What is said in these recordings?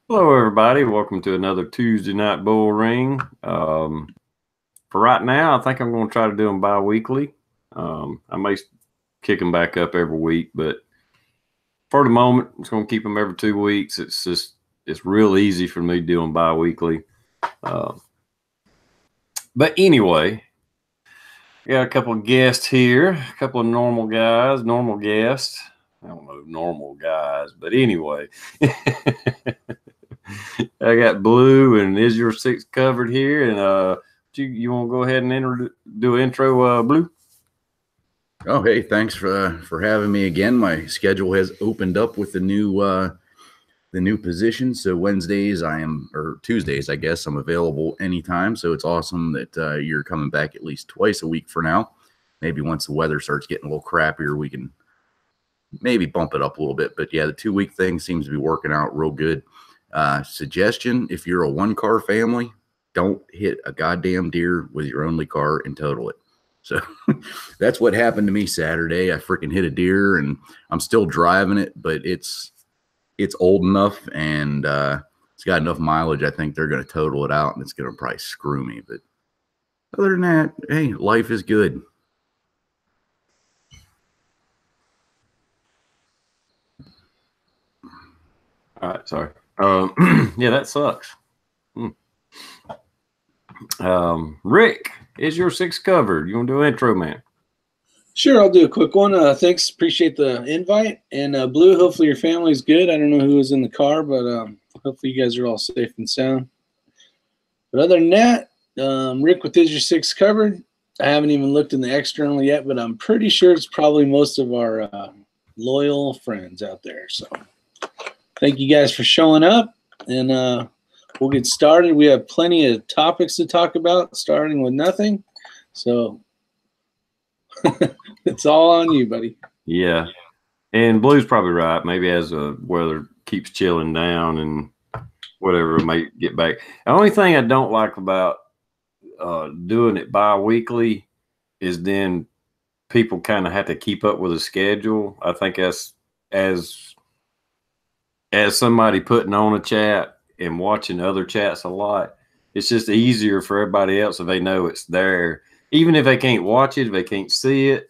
Hello, everybody. Welcome to another Tuesday night bull ring. For right now, I think I'm going to try to do them bi-weekly. I may kick them back up every week, but for the moment, I'm just going to keep them every 2 weeks. It's real easy for me to do them bi-weekly. But anyway, I got a couple of guests here, a couple of normal guests. I don't know, normal guys, but anyway. I got Blue and Is Your Six covered here, and you want to go ahead and do an intro, Blue? Oh, hey, thanks for having me again. My schedule has opened up with the new position. So Wednesdays or Tuesdays, I guess, I'm available anytime. So it's awesome that you're coming back at least twice a week for now. Maybe once the weather starts getting a little crappier, we can maybe bump it up a little bit. But yeah, the 2 week thing seems to be working out real good. Suggestion: if you're a one-car family, don't hit a goddamn deer with your only car and total it. So that's what happened to me Saturday. I freaking hit a deer, and I'm still driving it, but it's old enough and it's got enough mileage. I think they're going to total it out, and it's going to probably screw me. But other than that, hey, life is good. All right, sorry. Yeah, that sucks. Rick, Is Your Six covered? You want to do an intro, man? Sure, I'll do a quick one. Thanks, appreciate the invite. And Blue, hopefully your family's good. I don't know who was in the car, but hopefully you guys are all safe and sound. But other than that, Rick with Is Your Six covered. I haven't even looked in the external yet, but I'm pretty sure it's probably most of our loyal friends out there. So thank you guys for showing up, and we'll get started. We have plenty of topics to talk about, starting with nothing. So it's all on you, buddy. Yeah. And Blue's probably right. Maybe as the weather keeps chilling down and whatever, it may get back. The only thing I don't like about doing it bi-weekly is then people kind of have to keep up with a schedule. I think as somebody putting on a chat and watching other chats a lot, it's just easier for everybody else if they know it's there. Even if they can't watch it, if they can't see it,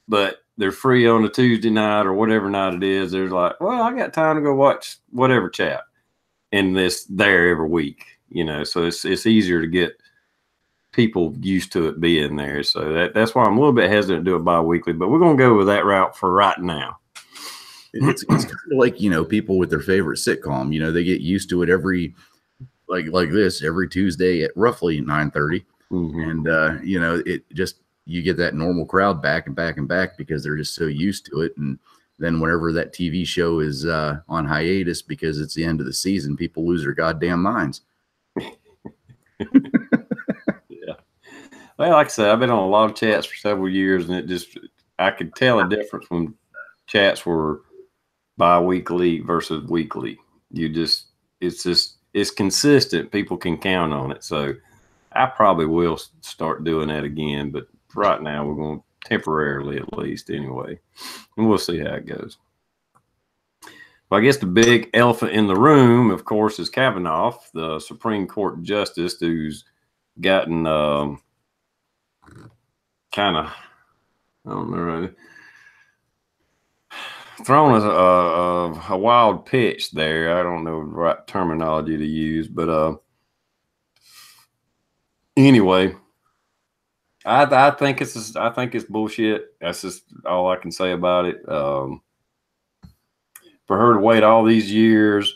but they're free on a Tuesday night or whatever night it is, they're like, well, I got time to go watch whatever chat. And this there every week, so it's easier to get people used to it being there. So that's why I'm a little bit hesitant to do it bi-weekly, but we're going to go with that route for right now. It's kind of like, people with their favorite sitcom, they get used to it every like this every Tuesday at roughly 9:30. Mm-hmm. And it just, you get that normal crowd back and back and back because they're just so used to it. And then whenever that TV show is on hiatus because it's the end of the season, people lose their goddamn minds. Yeah. Well, like I said, I've been on a lot of chats for several years, and I could tell a difference when chats were bi-weekly versus weekly. It's consistent. People can count on it. So I probably will start doing that again, but right now we're going to temporarily, at least anyway, and we'll see how it goes. Well, I guess the big elephant in the room, of course, is Kavanaugh, the Supreme Court justice, who's gotten kind of, I don't know, thrown a wild pitch there. I don't know the right terminology to use, but anyway, I think it's bullshit. That's just all I can say about it. For her to wait all these years,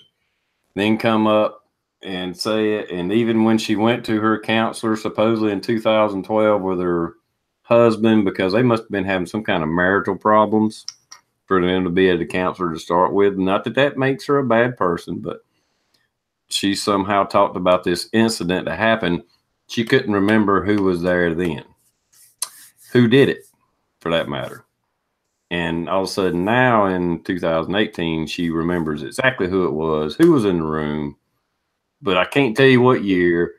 then come up and say it, and even when she went to her counselor supposedly in 2012 with her husband, because they must have been having some kind of marital problems for them to be at a counselor to start with. Not that makes her a bad person, but she somehow talked about this incident that happened. She couldn't remember who was there then, who did it, for that matter. And all of a sudden now in 2018, she remembers exactly who it was, who was in the room, but I can't tell you what year.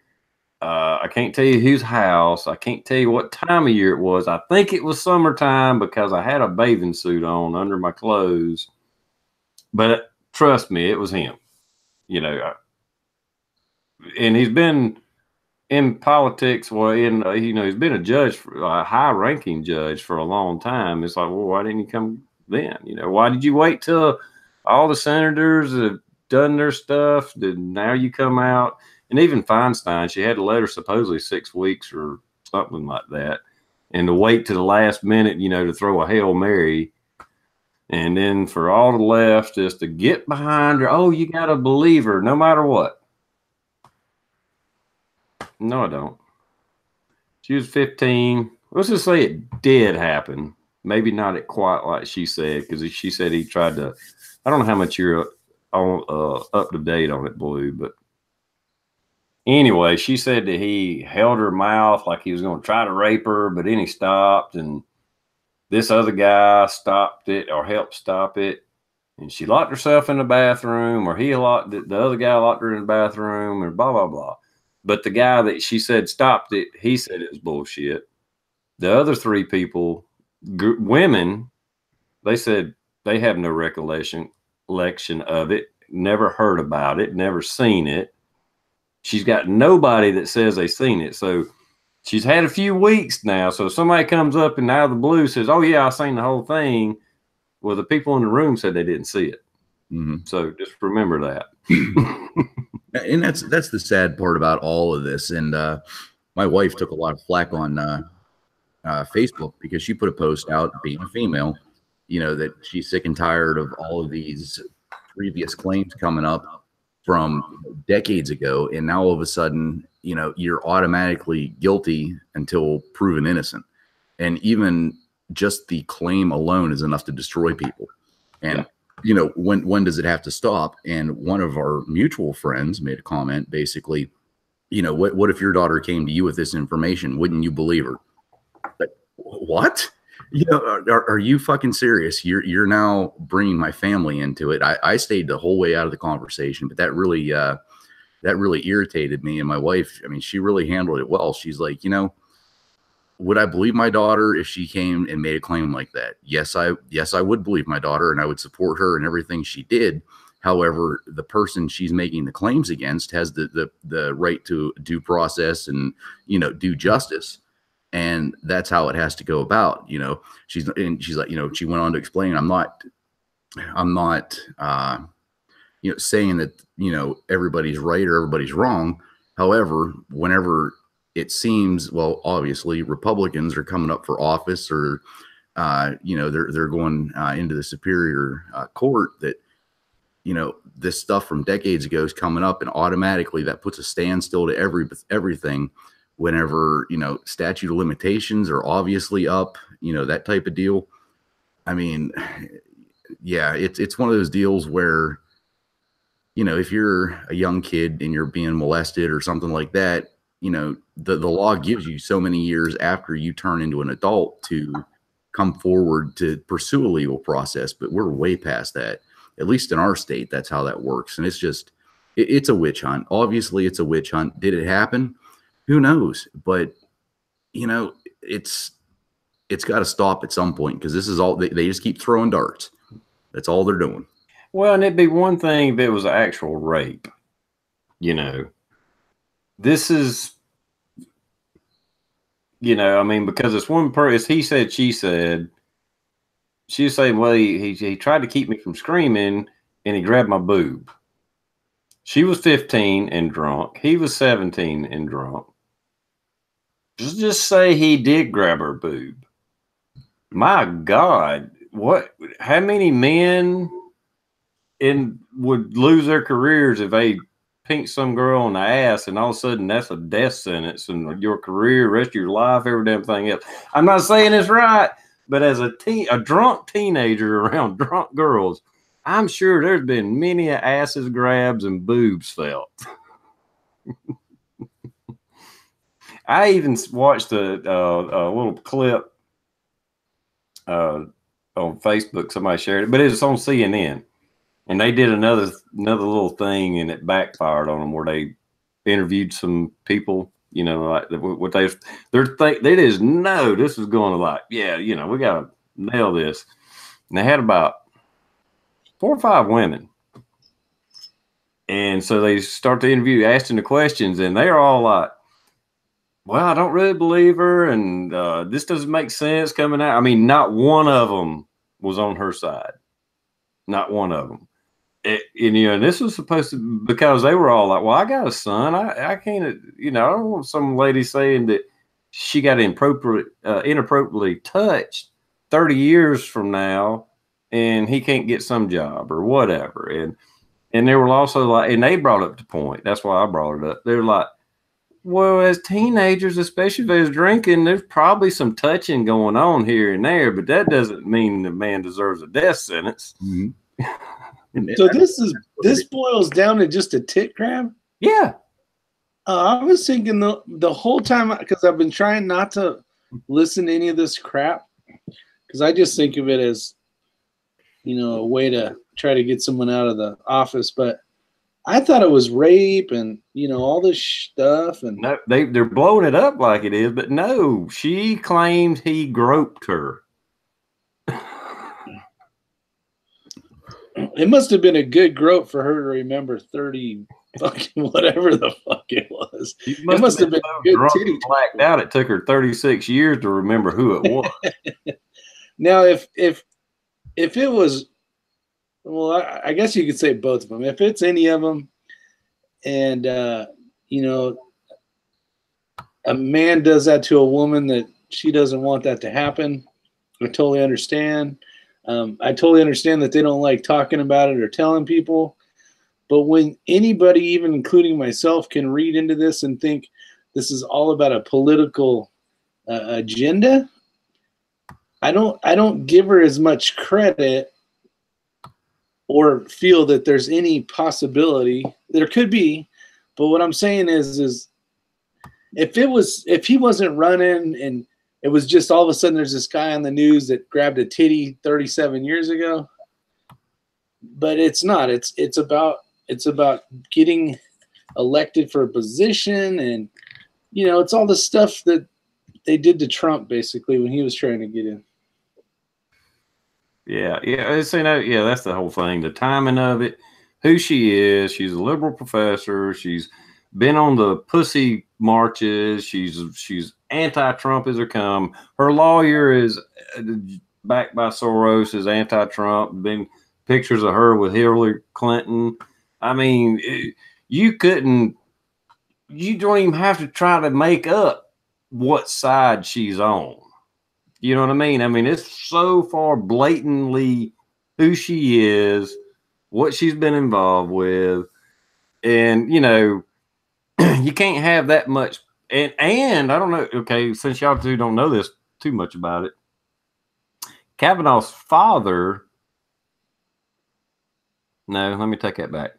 I can't tell you whose house. I can't tell you what time of year it was. I think it was summertime because I had a bathing suit on under my clothes. But trust me, it was him. you know, and he's been in politics. Well, he's been a judge, a high-ranking judge for a long time. It's like, well, why didn't you come then? Why did you wait till all the senators have done their stuff? Now you come out, and even Feinstein, she had a letter supposedly 6 weeks or something like that, and to wait to the last minute, to throw a Hail Mary. And then for all the left is to get behind her. Oh, you got to believe her no matter what. No, I don't. She was 15. Let's just say it did happen. Maybe not quite like she said, because she said he tried to. I don't know how much you're up to date on it, Blue, but anyway, she said that he held her mouth like he was going to try to rape her, but then he stopped, and this other guy stopped it or helped stop it. And she locked herself in the bathroom, or the other guy locked her in the bathroom, or blah, blah, blah. But the guy that she said stopped it, he said it was bullshit. The other 3 people, women, they said they have no recollection of it, never heard about it, never seen it. She's got nobody that says they've seen it. So she's had a few weeks now. So if somebody comes up and out of the blue says, oh, yeah, I seen the whole thing. Well, the people in the room said they didn't see it. Mm-hmm. So just remember that. And that's the sad part about all of this. And my wife took a lot of flack on Facebook because she put a post out, being a female, that she's sick and tired of all of these previous claims coming up from decades ago. And now all of a sudden, you're automatically guilty until proven innocent. And even just the claim alone is enough to destroy people. And, when does it have to stop? And one of our mutual friends made a comment, basically, what if your daughter came to you with this information? Wouldn't you believe her? Like, what? Are you fucking serious? You're now bringing my family into it. I stayed the whole way out of the conversation, but that really irritated me. And my wife, she really handled it well. She's like, would I believe my daughter if she came and made a claim like that? Yes, I would believe my daughter, and I would support her in everything she did. However, the person she's making the claims against has the right to due process and, due justice. And that's how it has to go about. She's like, she went on to explain, I'm not saying that, everybody's right or everybody's wrong. However, whenever it seems, well, obviously Republicans are coming up for office, or, they're going into the superior court, that, this stuff from decades ago is coming up, and automatically that puts a standstill to everything. Whenever, statute of limitations are obviously up, that type of deal. Yeah, it's one of those deals where, if you're a young kid and you're being molested or something like that, the law gives you so many years after you turn into an adult to come forward to pursue a legal process. But we're way past that. At least in our state, that's how that works. And it's just, it's a witch hunt. Obviously, it's a witch hunt. Did it happen? Who knows? But, it's got to stop at some point, because this is all, they just keep throwing darts. That's all they're doing. Well, and it'd be one thing if it was an actual rape. This is, because it's one person, he said, she said, she was saying, well, he tried to keep me from screaming, and he grabbed my boob. She was 15 and drunk. He was 17 and drunk. Just say he did grab her boob. My God, how many men would lose their careers if they pinked some girl on the ass, and all of a sudden that's a death sentence, and your career, rest of your life, every damn thing else. I'm not saying it's right, but as a drunk teenager around drunk girls, I'm sure there's been many asses grabs and boobs felt. I even watched a little clip on Facebook. Somebody shared it, but it was on CNN, and they did another little thing, and it backfired on them, where they interviewed some people, like what they just know this is going to, like, yeah, we got to nail this. And they had about 4 or 5 women, And so they start the interview, asking the questions, and they're all like, well, I don't really believe her, and this doesn't make sense coming out. I mean, not one of them was on her side. Not one of them. And this was supposed to, because they were all like, well, I got a son. I can't, I don't want some lady saying that she got inappropriately touched 30 years from now and he can't get some job or whatever. And they were also like, and they brought up the point. That's why I brought it up. They're like, well, as teenagers, especially if they was drinking, there's probably some touching going on here and there, but that doesn't mean the man deserves a death sentence. Mm-hmm. So this boils down to just a tit grab? Yeah. I was thinking the whole time, because I've been trying not to listen to any of this crap, because I just think of it as, a way to try to get someone out of the office. But I thought it was rape and, all this stuff. And no, they're blowing it up like it is, but no, she claims he groped her. It must have been a good grope for her to remember 30 fucking whatever the fuck it was. It must have been so good drunk titty. and blacked out. It took her 36 years to remember who it was. Now, if it was, well, I guess you could say both of them. If it's any of them, and a man does that to a woman that she doesn't want that to happen, I totally understand. I totally understand that they don't like talking about it or telling people. But when anybody, even including myself, can read into this and think this is all about a political agenda, I don't give her as much credit or feel that there's any possibility. There could be, but what I'm saying is if he wasn't running and it was just all of a sudden there's this guy on the news that grabbed a titty 37 years ago, but it's not. It's about getting elected for a position, and it's all the stuff that they did to Trump basically when he was trying to get in. Yeah, that's the whole thing. The timing of it, who she is. She's a liberal professor. She's been on the pussy marches. She's anti-Trump as her come. Her lawyer is backed by Soros, is anti-Trump. Been pictures of her with Hillary Clinton. I mean, you don't even have to try to make up what side she's on. You know what I mean? I mean, it's so far blatantly who she is, what she's been involved with. And, you can't have that much. And I don't know. Okay, since y'all two don't know this too much about it, Kavanaugh's father. No, let me take that back.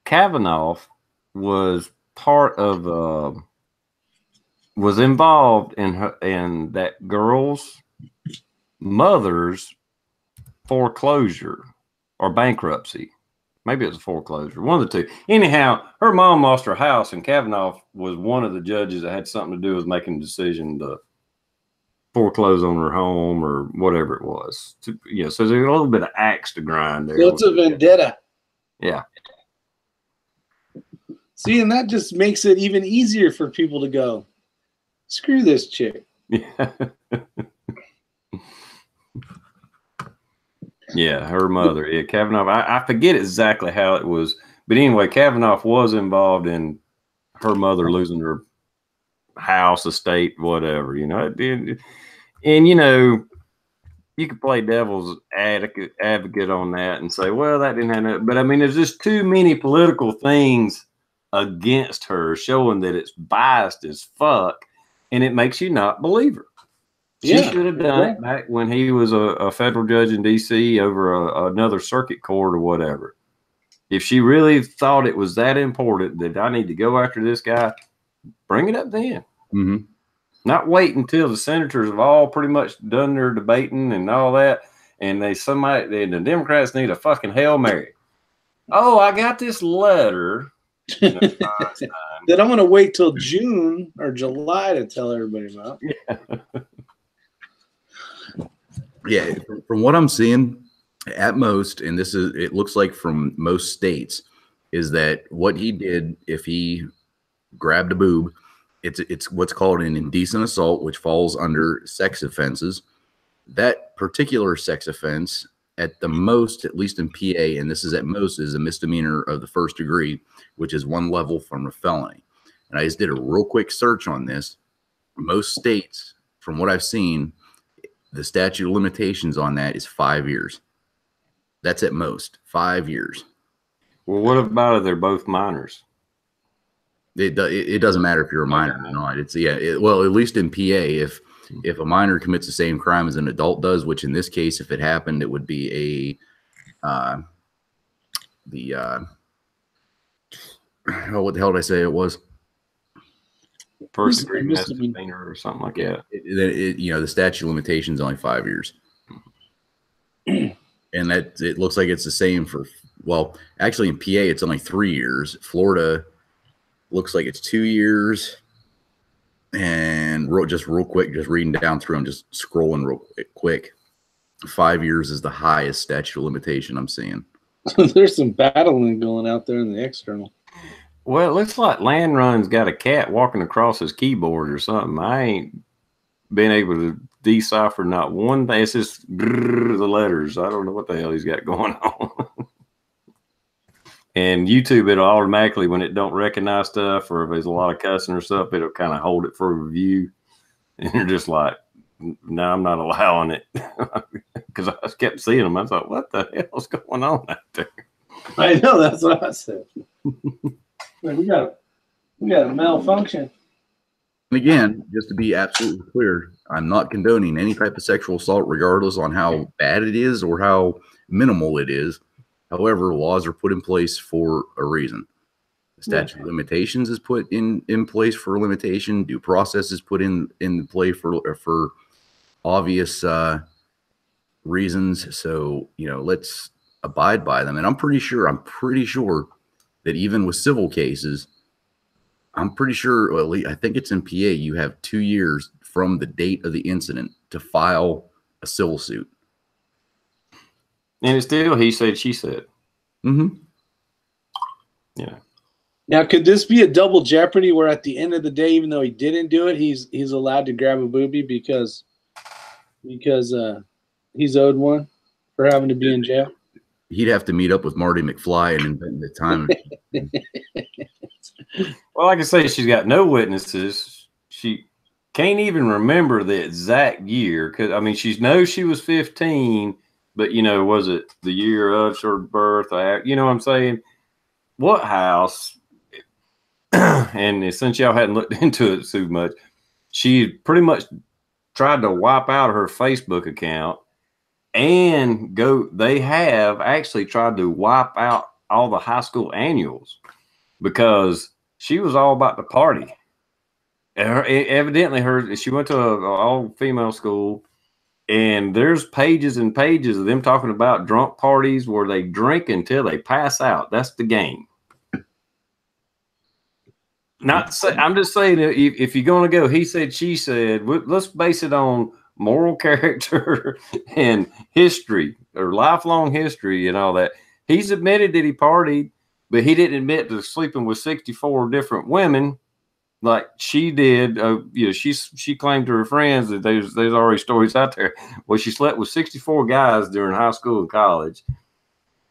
Kavanaugh was part of, was involved in that girl's mother's foreclosure or bankruptcy. Maybe it was a foreclosure, one of the two. Anyhow, her mom lost her house, and Kavanaugh was one of the judges that had something to do with making a decision to foreclose on her home or whatever it was. So there's a little bit of axe to grind there. So it's a vendetta. Yeah. See, and that just makes it even easier for people to go, screw this chick. Yeah. Yeah, her mother. Yeah, Kavanaugh. I forget exactly how it was, but anyway, Kavanaugh was involved in her mother losing her house, estate, whatever. And you could play devil's advocate on that and say, well, that didn't have nothing. But I mean, there's just too many political things against her, showing that it's biased as fuck, and it makes you not believe her. She should have done it back when he was a federal judge in D.C. over another circuit court or whatever. If she really thought it was that important that I need to go after this guy, bring it up then. Mm-hmm. Not wait until the senators have all pretty much done their debating and all that, and the Democrats need a fucking Hail Mary. Oh, I got this letter that I'm going to wait till June or July to tell everybody about. Yeah. Yeah, from what I'm seeing, At most, and this is, it looks like from most states, is that what he did, if he grabbed a boob, it's what's called an indecent assault, which falls under sex offenses. That particular sex offense, at the most, at least in PA, and this is at most, is a misdemeanor of the first degree, which is 1 level from a felony. And I just did a real quick search on this. Most states, from what I've seen, the statute of limitations on that is 5 years. That's at most 5 years. Well, what about if they're both minors? It doesn't matter if you're a minor or not. It's well, at least in PA, if a minor commits the same crime as an adult does, which in this case, if it happened, it would be what the hell did I say it was? First degree misdemeanor or something like that. The statute of limitations is only 5 years. And that, it looks like it's the same for, well, actually in PA, it's only 3 years. Florida looks like it's 2 years. And just real quick, just reading down through, I'm just scrolling real quick. 5 years is the highest statute of limitation I'm seeing. There's some battling going out there in the external. Well, it looks like Land Run's got a cat walking across his keyboard or something. I ain't been able to decipher not one thing. It's just the letters. I don't know what the hell he's got going on. And YouTube, it'll automatically, when it don't recognize stuff or if there's a lot of cussing or stuff, it'll kind of hold it for review. And you're just like, no, I'm not allowing it. Because I just kept seeing them. I thought, what the hell's going on out there? I know, that's what I said. we got a malfunction. And again, just to be absolutely clear, I'm not condoning any type of sexual assault, regardless on how bad it is or how minimal it is. However, laws are put in place for a reason. The statute of limitations is put in place for a limitation. Due process is put in play for obvious reasons. So, let's abide by them. And I'm pretty sure that even with civil cases, I'm pretty sure, well, at least I think it's in PA, you have 2 years from the date of the incident to file a civil suit. And it's still he said, she said. Mm-hmm. Yeah. Now, could this be a double jeopardy where at the end of the day, even though he didn't do it, he's allowed to grab a boobie because he's owed one for having to be in jail? He'd have to meet up with Marty McFly and invent the time. Well, like I say, she's got no witnesses. She can't even remember the exact year. Because, I mean, she knows she was 15, but, was it the year of her birth? You know what I'm saying? What house? And since y'all hadn't looked into it too much, she pretty much tried to wipe out her Facebook account and they have actually tried to wipe out all the high school annuals because she was all about the party. Evidently, she went to an all-female school, and there's pages and pages of them talking about drunk parties where they drink until they pass out. That's the game. I'm just saying, if you're going to go, he said, she said, let's base it on moral character and history or lifelong history and all that. He's admitted that he partied, but he didn't admit to sleeping with 64 different women like she did. She claimed to her friends that there's already stories out there where she slept with 64 guys during high school and college.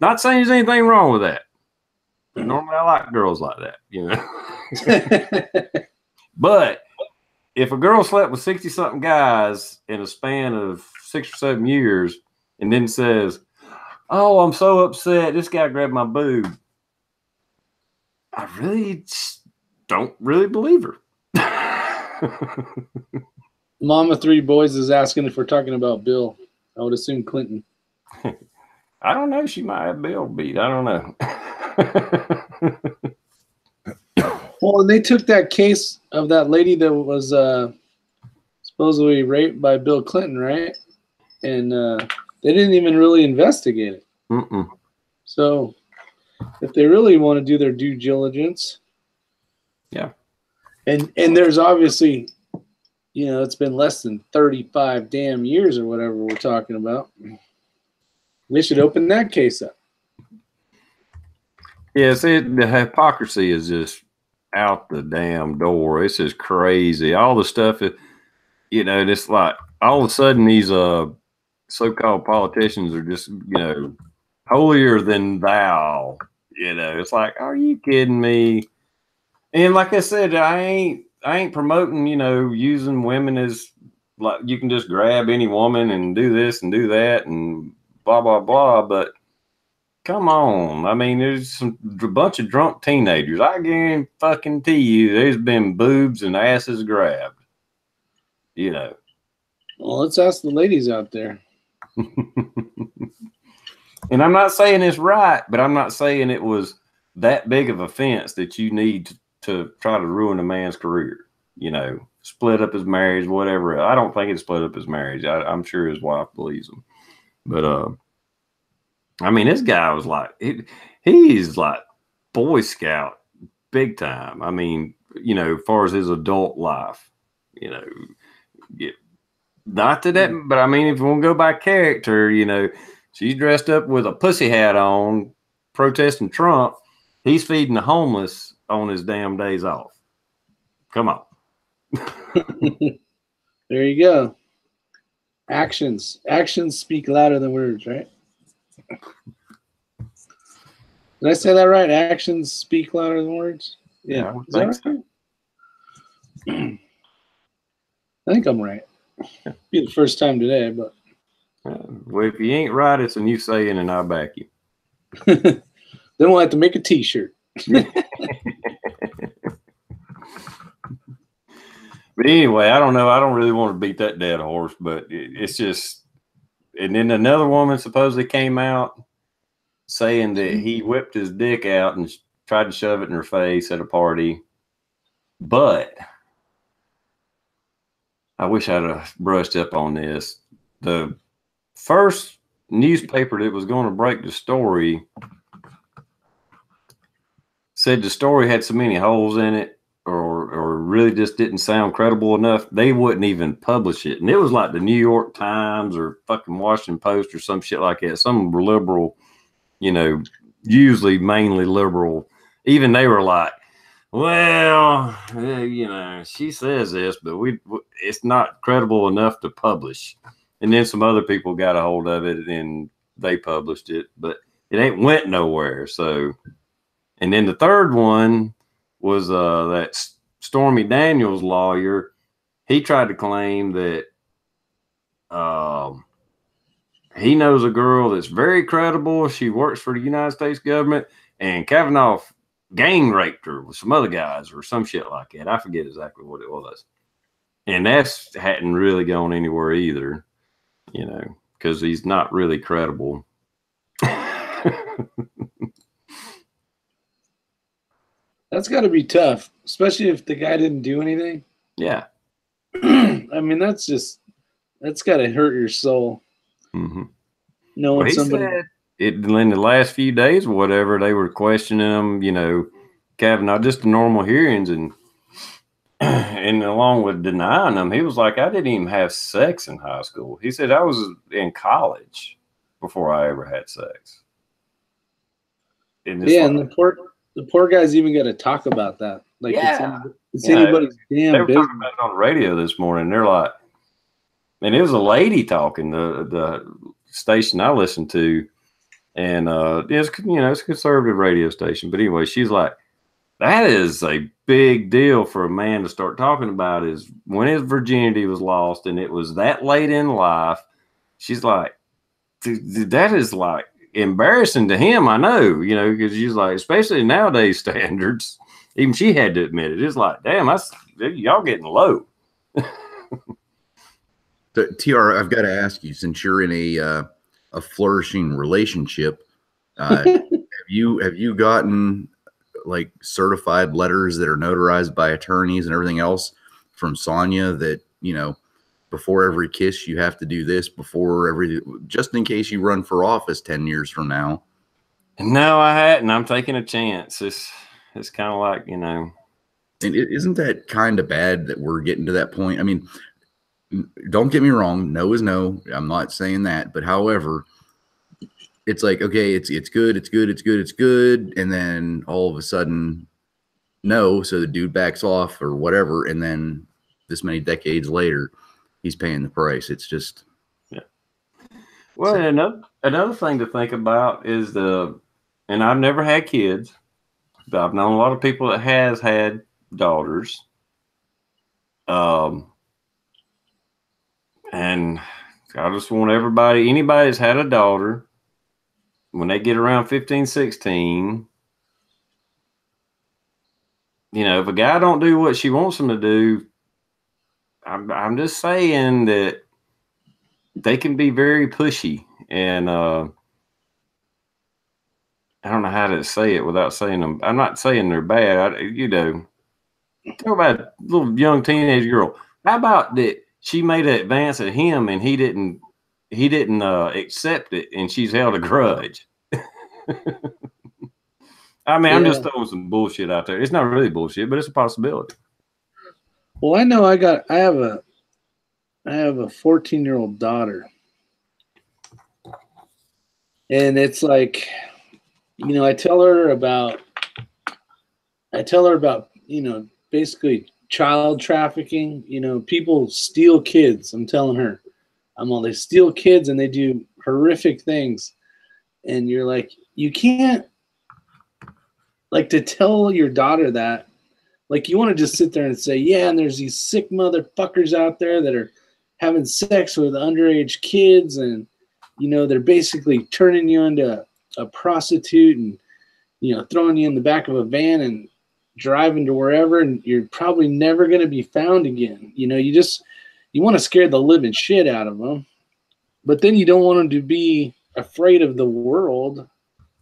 Not saying there's anything wrong with that. Normally I like girls like that, But if a girl slept with 60-something guys in a span of 6 or 7 years and then says, oh, I'm so upset, this guy grabbed my boob, I really don't really believe her. Mama Three Boys is asking if we're talking about Bill. I would assume Clinton. I don't know. She might have Bill beat. I don't know. Well, they took that case of that lady that was supposedly raped by Bill Clinton, right? And they didn't even really investigate it. Mm-mm. So if they really want to do their due diligence. Yeah. And there's obviously, it's been less than 35 damn years or whatever we're talking about. They should open that case up. Yeah, see, the hypocrisy is just out the damn door. It's just crazy. All the stuff, it's like all of a sudden these so-called politicians are just, holier than thou. It's like, are you kidding me? And like I said, I ain't promoting, using women as like you can just grab any woman and do this and do that and blah blah blah. But come on, I mean, there's a bunch of drunk teenagers. I guarantee you, there's been boobs and asses grabbed. Well, let's ask the ladies out there. And I'm not saying it's right, but I'm not saying it was that big of offense that you need to try to ruin a man's career. Split up his marriage, whatever. I don't think it split up his marriage. I'm sure his wife believes him. But I mean, this guy was like, he's like Boy Scout big time. I mean, as far as his adult life, not to that, but I mean, if you want to go by character, she's dressed up with a pussy hat on, protesting Trump. He's feeding the homeless on his damn days off. Come on. There you go. Actions speak louder than words, right? Did I say that right? Actions speak louder than words? Yeah. Is that right? I think I'm right. Be the first time today, but well, if you ain't right, it's a new saying, and I'll back you. Then we'll have to make a T-shirt. But anyway, I don't know. I don't really want to beat that dead horse, but it's just. And then another woman supposedly came out saying that he whipped his dick out and tried to shove it in her face at a party. But I wish I'd have brushed up on this. The first newspaper that was going to break the story said the story had so many holes in it or really just didn't sound credible enough, they wouldn't even publish it. And it was like the New York Times or fucking Washington Post or some shit like that. Some liberal, usually mainly liberal. Even they were like, well, she says this, but it's not credible enough to publish. And then some other people got a hold of it and they published it, but it ain't went nowhere. So, and then the third one was that Stormy Daniels lawyer. He tried to claim that he knows a girl that's very credible. She works for the United States government, and Kavanaugh gang raped her with some other guys or some shit like that. I forget exactly what it was. And that's hadn't really gone anywhere either, because he's not really credible. That's got to be tough, especially if the guy didn't do anything. Yeah. I mean, that's got to hurt your soul. Mm-hmm. Knowing somebody. Said in the last few days or whatever, they were questioning him, Kavanaugh, just the normal hearings, and along with denying them, he was like, I didn't even have sex in high school. He said, I was in college before I ever had sex. And the poor guy's even got to talk about that. Like, yeah, it's anybody's damn they were business. talking about it on the radio this morning. They're like, and it was a lady talking, the station I listened to, and it's a conservative radio station. But anyway, she's like, that is a big deal for a man to start talking about is when his virginity was lost, and it was that late in life. She's like, that is like embarrassing to him. I know, because she's like, especially nowadays standards, even she had to admit it. It's like, damn, y'all getting low. TR, I've got to ask you, since you're in a flourishing relationship, have you gotten like certified letters that are notarized by attorneys and everything else from Sonia that, before every kiss, you have to do this just in case you run for office 10 years from now? No, I hadn't. I'm taking a chance. It's kind of like, And isn't that kind of bad that we're getting to that point? I mean, don't get me wrong. No is no. I'm not saying that. But however, it's like, okay, it's good, it's good, it's good, it's good, and then all of a sudden, no. So the dude backs off or whatever, and then this many decades later, he's paying the price. It's just, yeah. Well, another thing to think about is and I've never had kids, but I've known a lot of people that has had daughters. And I just want anybody that's had a daughter, when they get around 15, 16, if a guy don't do what she wants him to do, I'm just saying that they can be very pushy, and I don't know how to say it without saying them. I'm not saying they're bad. Talk about a little young teenage girl. How about that she made an advance at him and he didn't accept it, and she's held a grudge. I mean, I'm just throwing some bullshit out there. It's not really bullshit, but it's a possibility. Well, I know I have a 14-year-old daughter. And it's like, I tell her about, basically child trafficking. People steal kids. I'm telling her, they steal kids and they do horrific things. And you're like, you can't, like, to tell your daughter that, like, you want to just sit there and say, yeah, and there's these sick motherfuckers out there that are having sex with underage kids, and, they're basically turning you into a prostitute and, throwing you in the back of a van and driving to wherever, and you're probably never going to be found again. You want to scare the living shit out of them, but then you don't want them to be afraid of the world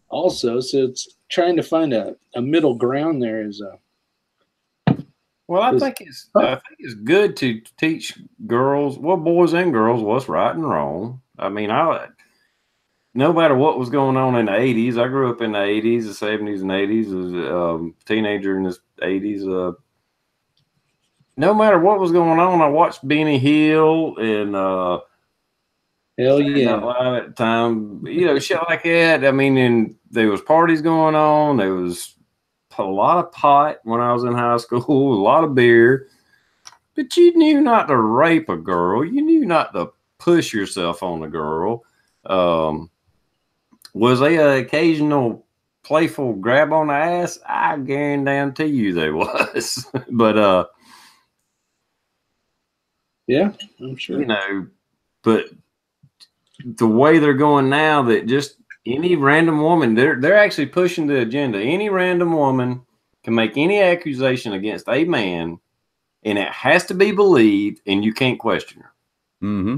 also. So it's trying to find a middle ground there is well, I think it's good to teach girls, boys and girls, what's right and wrong. I mean, no matter what was going on in the 80s, I grew up in the 80s, the 70s, and 80s, as a teenager in the 80s. No matter what was going on, I watched Benny Hill and hell yeah, at the time, shit like that. I mean, and there was parties going on. There was a lot of pot when I was in high school, a lot of beer. But you knew not to rape a girl. You knew not to push yourself on a girl. Was they an occasional playful grab on the ass? I guarantee you they was. But yeah, I'm sure. But the way they're going now, that just any random woman, they're actually pushing the agenda. Any random woman can make any accusation against a man, and it has to be believed, and you can't question her. Mm-hmm.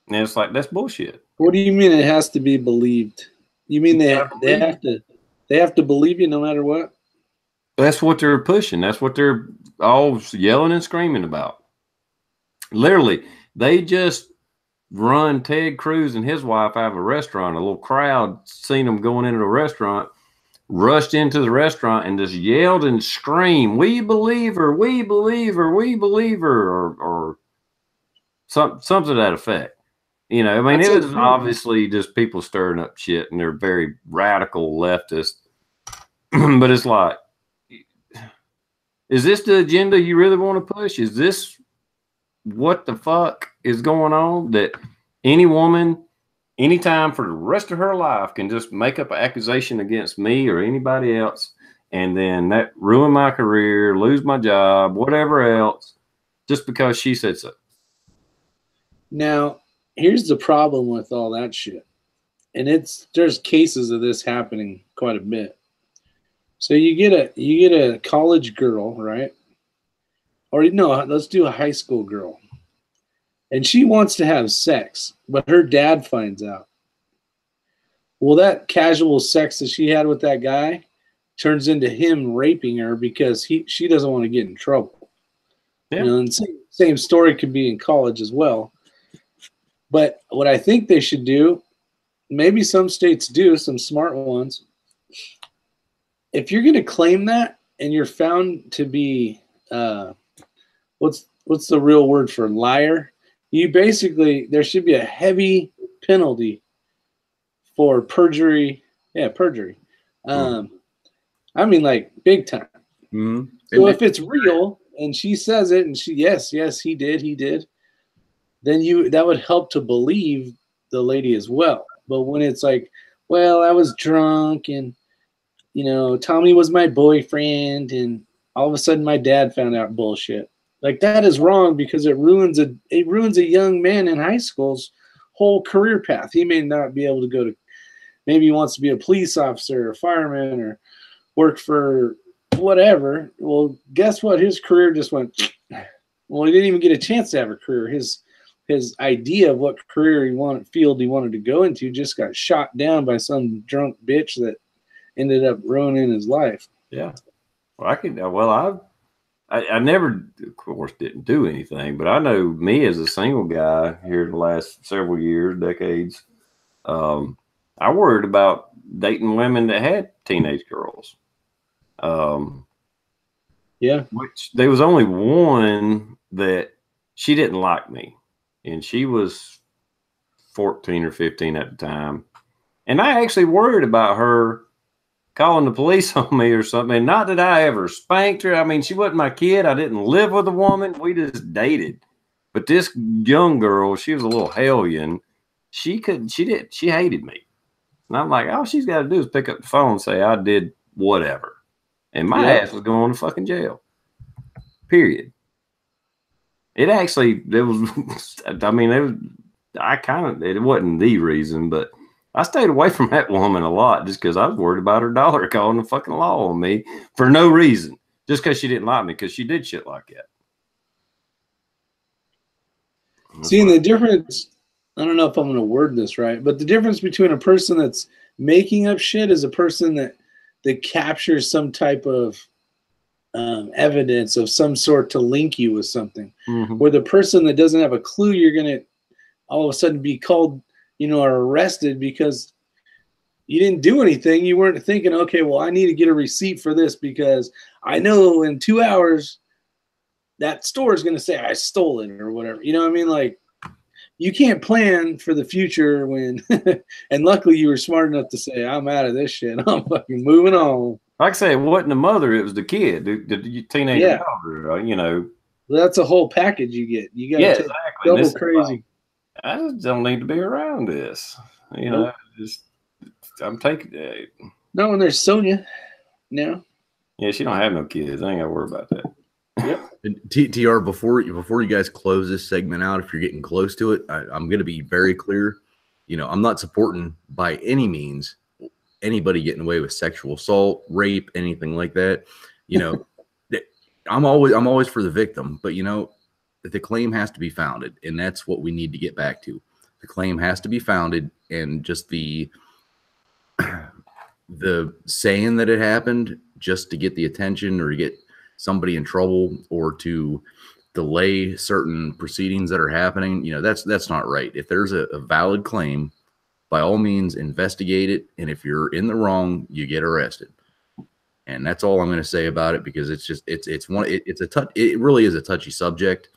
And it's like, that's bullshit. What do you mean it has to be believed? You mean they have to believe you no matter what? That's what they're pushing. That's what they're all yelling and screaming about. Literally, they just run Ted Cruz and his wife out of a restaurant. A little crowd seen them going into the restaurant, rushed into the restaurant, and just yelled and screamed, "We believe her, we believe her, we believe her," or something to that effect. I mean, it was obviously just people stirring up shit, and they're very radical leftist. But it's like, is this the agenda you really want to push? Is this what the fuck is going on? That any woman, anytime for the rest of her life, can just make up an accusation against me or anybody else, and then that ruin my career, lose my job, whatever else, just because she said so. Now, here's the problem with all that shit. And there's cases of this happening quite a bit. So you get a college girl, right? Or no, let's do a high school girl. And she wants to have sex, but her dad finds out. Well, that casual sex that she had with that guy turns into him raping her because she doesn't want to get in trouble. Yeah. And same story could be in college as well. But what I think they should do, maybe some states do, some smart ones, if you're going to claim that and you're found to be, what's the real word for liar? There should be a heavy penalty for perjury. Yeah, perjury. I mean, like big time. Mm-hmm. So if it's real and she says it and yes, he did, then that would help to believe the lady as well. But when it's like, well, I was drunk and Tommy was my boyfriend and all of a sudden my dad found out bullshit. Like that is wrong because it ruins a young man in high school's whole career path. He may not be able to go to, maybe he wants to be a police officer or fireman or work for whatever. Well, guess what? His career just went. Well, he didn't even get a chance to have a career. His idea of what career field he wanted to go into just got shot down by some drunk bitch that ended up ruining his life. Yeah. Well, I never, of course, didn't do anything, but I know me as a single guy here the last several years, decades, I worried about dating women that had teenage girls. Yeah. Which there was only one that she didn't like me, and she was 14 or 15 at the time. And I actually worried about her calling the police on me or something. And not that I ever spanked her. I mean, she wasn't my kid. I didn't live with a woman. We just dated. But this young girl, she was a little hellion. She hated me. And I'm like, all she's got to do is pick up the phone and say, I did whatever. And my ass was going to fucking jail. Period. It was, I mean, it wasn't the reason, but I stayed away from that woman a lot just because I was worried about her daughter calling the fucking law on me for no reason. Just because she didn't like me, because she did shit like that. Seeing the difference, I don't know if I'm going to word this right, but the difference between a person that's making up shit is a person that captures some type of evidence of some sort to link you with something. Mm-hmm. Where the person that doesn't have a clue, you're going to all of a sudden be called, or arrested because you didn't do anything. You weren't thinking, okay, well, I need to get a receipt for this because I know in 2 hours that store is going to say I stole it or whatever. You know what I mean? Like, you can't plan for the future when, and luckily you were smart enough to say, I'm out of this shit. I'm fucking moving on. Like I say, it wasn't the mother, it was the kid, the teenager daughter, Well, that's a whole package you get. You got to exactly. double crazy. I just don't need to be around this. I'm taking it. No, and there's Sonia now. Yeah, she don't have no kids. I ain't got to worry about that. Yep. TR, before you guys close this segment out, if you're getting close to it, I'm going to be very clear. I'm not supporting by any means anybody getting away with sexual assault, rape, anything like that. I'm always for the victim, but the claim has to be founded, and that's what we need to get back to. The claim has to be founded, and just the saying that it happened just to get the attention or to get somebody in trouble or to delay certain proceedings that are happening, that's not right. If there's a valid claim, by all means investigate it, and if you're in the wrong, you get arrested. And that's all I'm going to say about it, because it really is a touchy subject,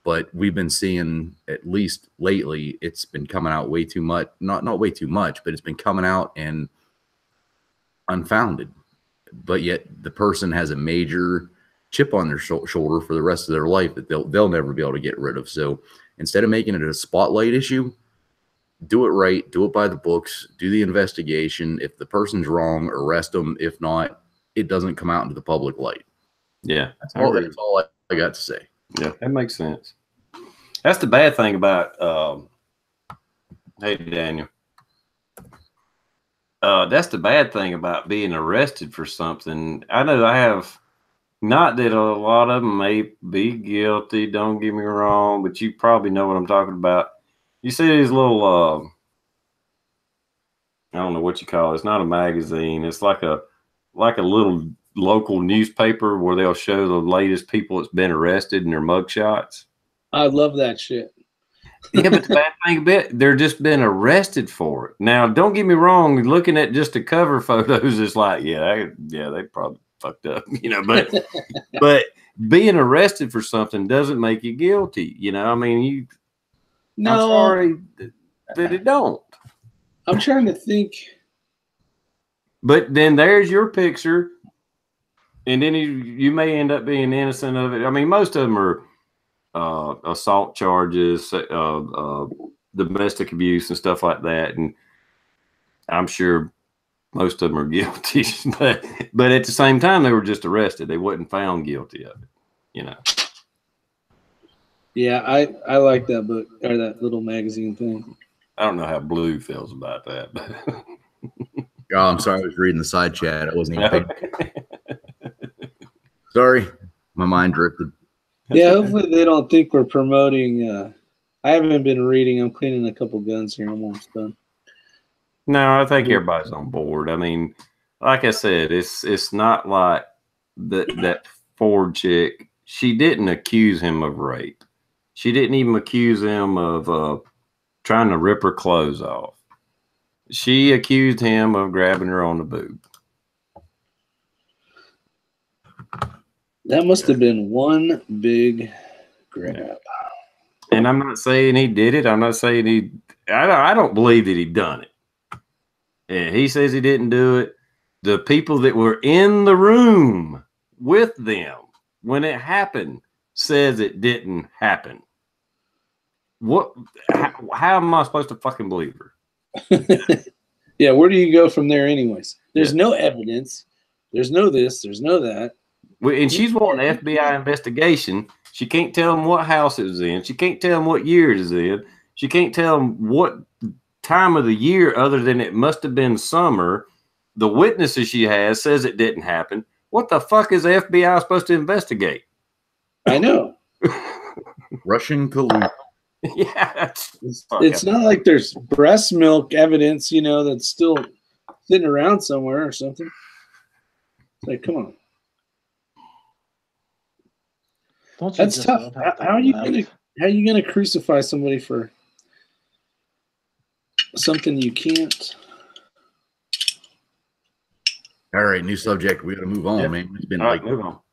but we've been seeing, at least lately, it's been coming out way too much, not way too much, but it's been coming out and unfounded. But yet the person has a major chip on their shoulder for the rest of their life that they'll never be able to get rid of. So instead of making it a spotlight issue, do it right, do it by the books, do the investigation. If the person's wrong, arrest them. If not, it doesn't come out into the public light. Yeah. That's all I got to say. Yeah, that makes sense. That's the bad thing about, hey, Daniel. That's the bad thing about being arrested for something. I know I have, not that a lot of them may be guilty, don't get me wrong, but you probably know what I'm talking about. You see these little, I don't know what you call it. It's not a magazine. It's like a little local newspaper where they'll show the latest people that's been arrested and their mugshots. I love that shit. Yeah, but the bad thing about it, they're just been arrested for it. Now, don't get me wrong. Looking at just the cover photos, it's like, they probably fucked up, but being arrested for something doesn't make you guilty. I mean, I'm sorry that it don't. I'm trying to think. But then there's your picture, and then you may end up being innocent of it. I mean, most of them are assault charges, domestic abuse, and stuff like that. And I'm sure most of them are guilty, but at the same time, they were just arrested. They wasn't found guilty of it, you know. Yeah, I like that book or that little magazine thing. I don't know how Blue feels about that. But Oh, I'm sorry. I was reading the side chat. I wasn't even paying. Sorry, my mind drifted. Yeah, hopefully they don't think we're promoting. I haven't been reading. I'm cleaning a couple guns here. I'm almost done. No, I think everybody's on board. I mean, like I said, it's not like that Ford chick. She didn't accuse him of rape. She didn't even accuse him of trying to rip her clothes off. She accused him of grabbing her on the boob. That must have been one big grab. And I'm not saying he did it. I'm not saying I don't believe that he done it. And he says he didn't do it. The people that were in the room with them when it happened says it didn't happen. What? How am I supposed to fucking believe her? Yeah, where do you go from there anyways? There's no evidence. There's no this. There's no that. And she's wanting an FBI investigation. She can't tell them what house it was in. She can't tell them what year it is in. She can't tell them what time of the year other than it must have been summer. The witnesses she has says it didn't happen. What the fuck is the FBI supposed to investigate? I know. Russian collusion. Yeah, it's not like there's breast milk evidence, you know, that's still sitting around somewhere or something. It's like, come on. That's tough. How are you gonna crucify somebody for something you can't? All right, new subject. We got to move on, man. It's been like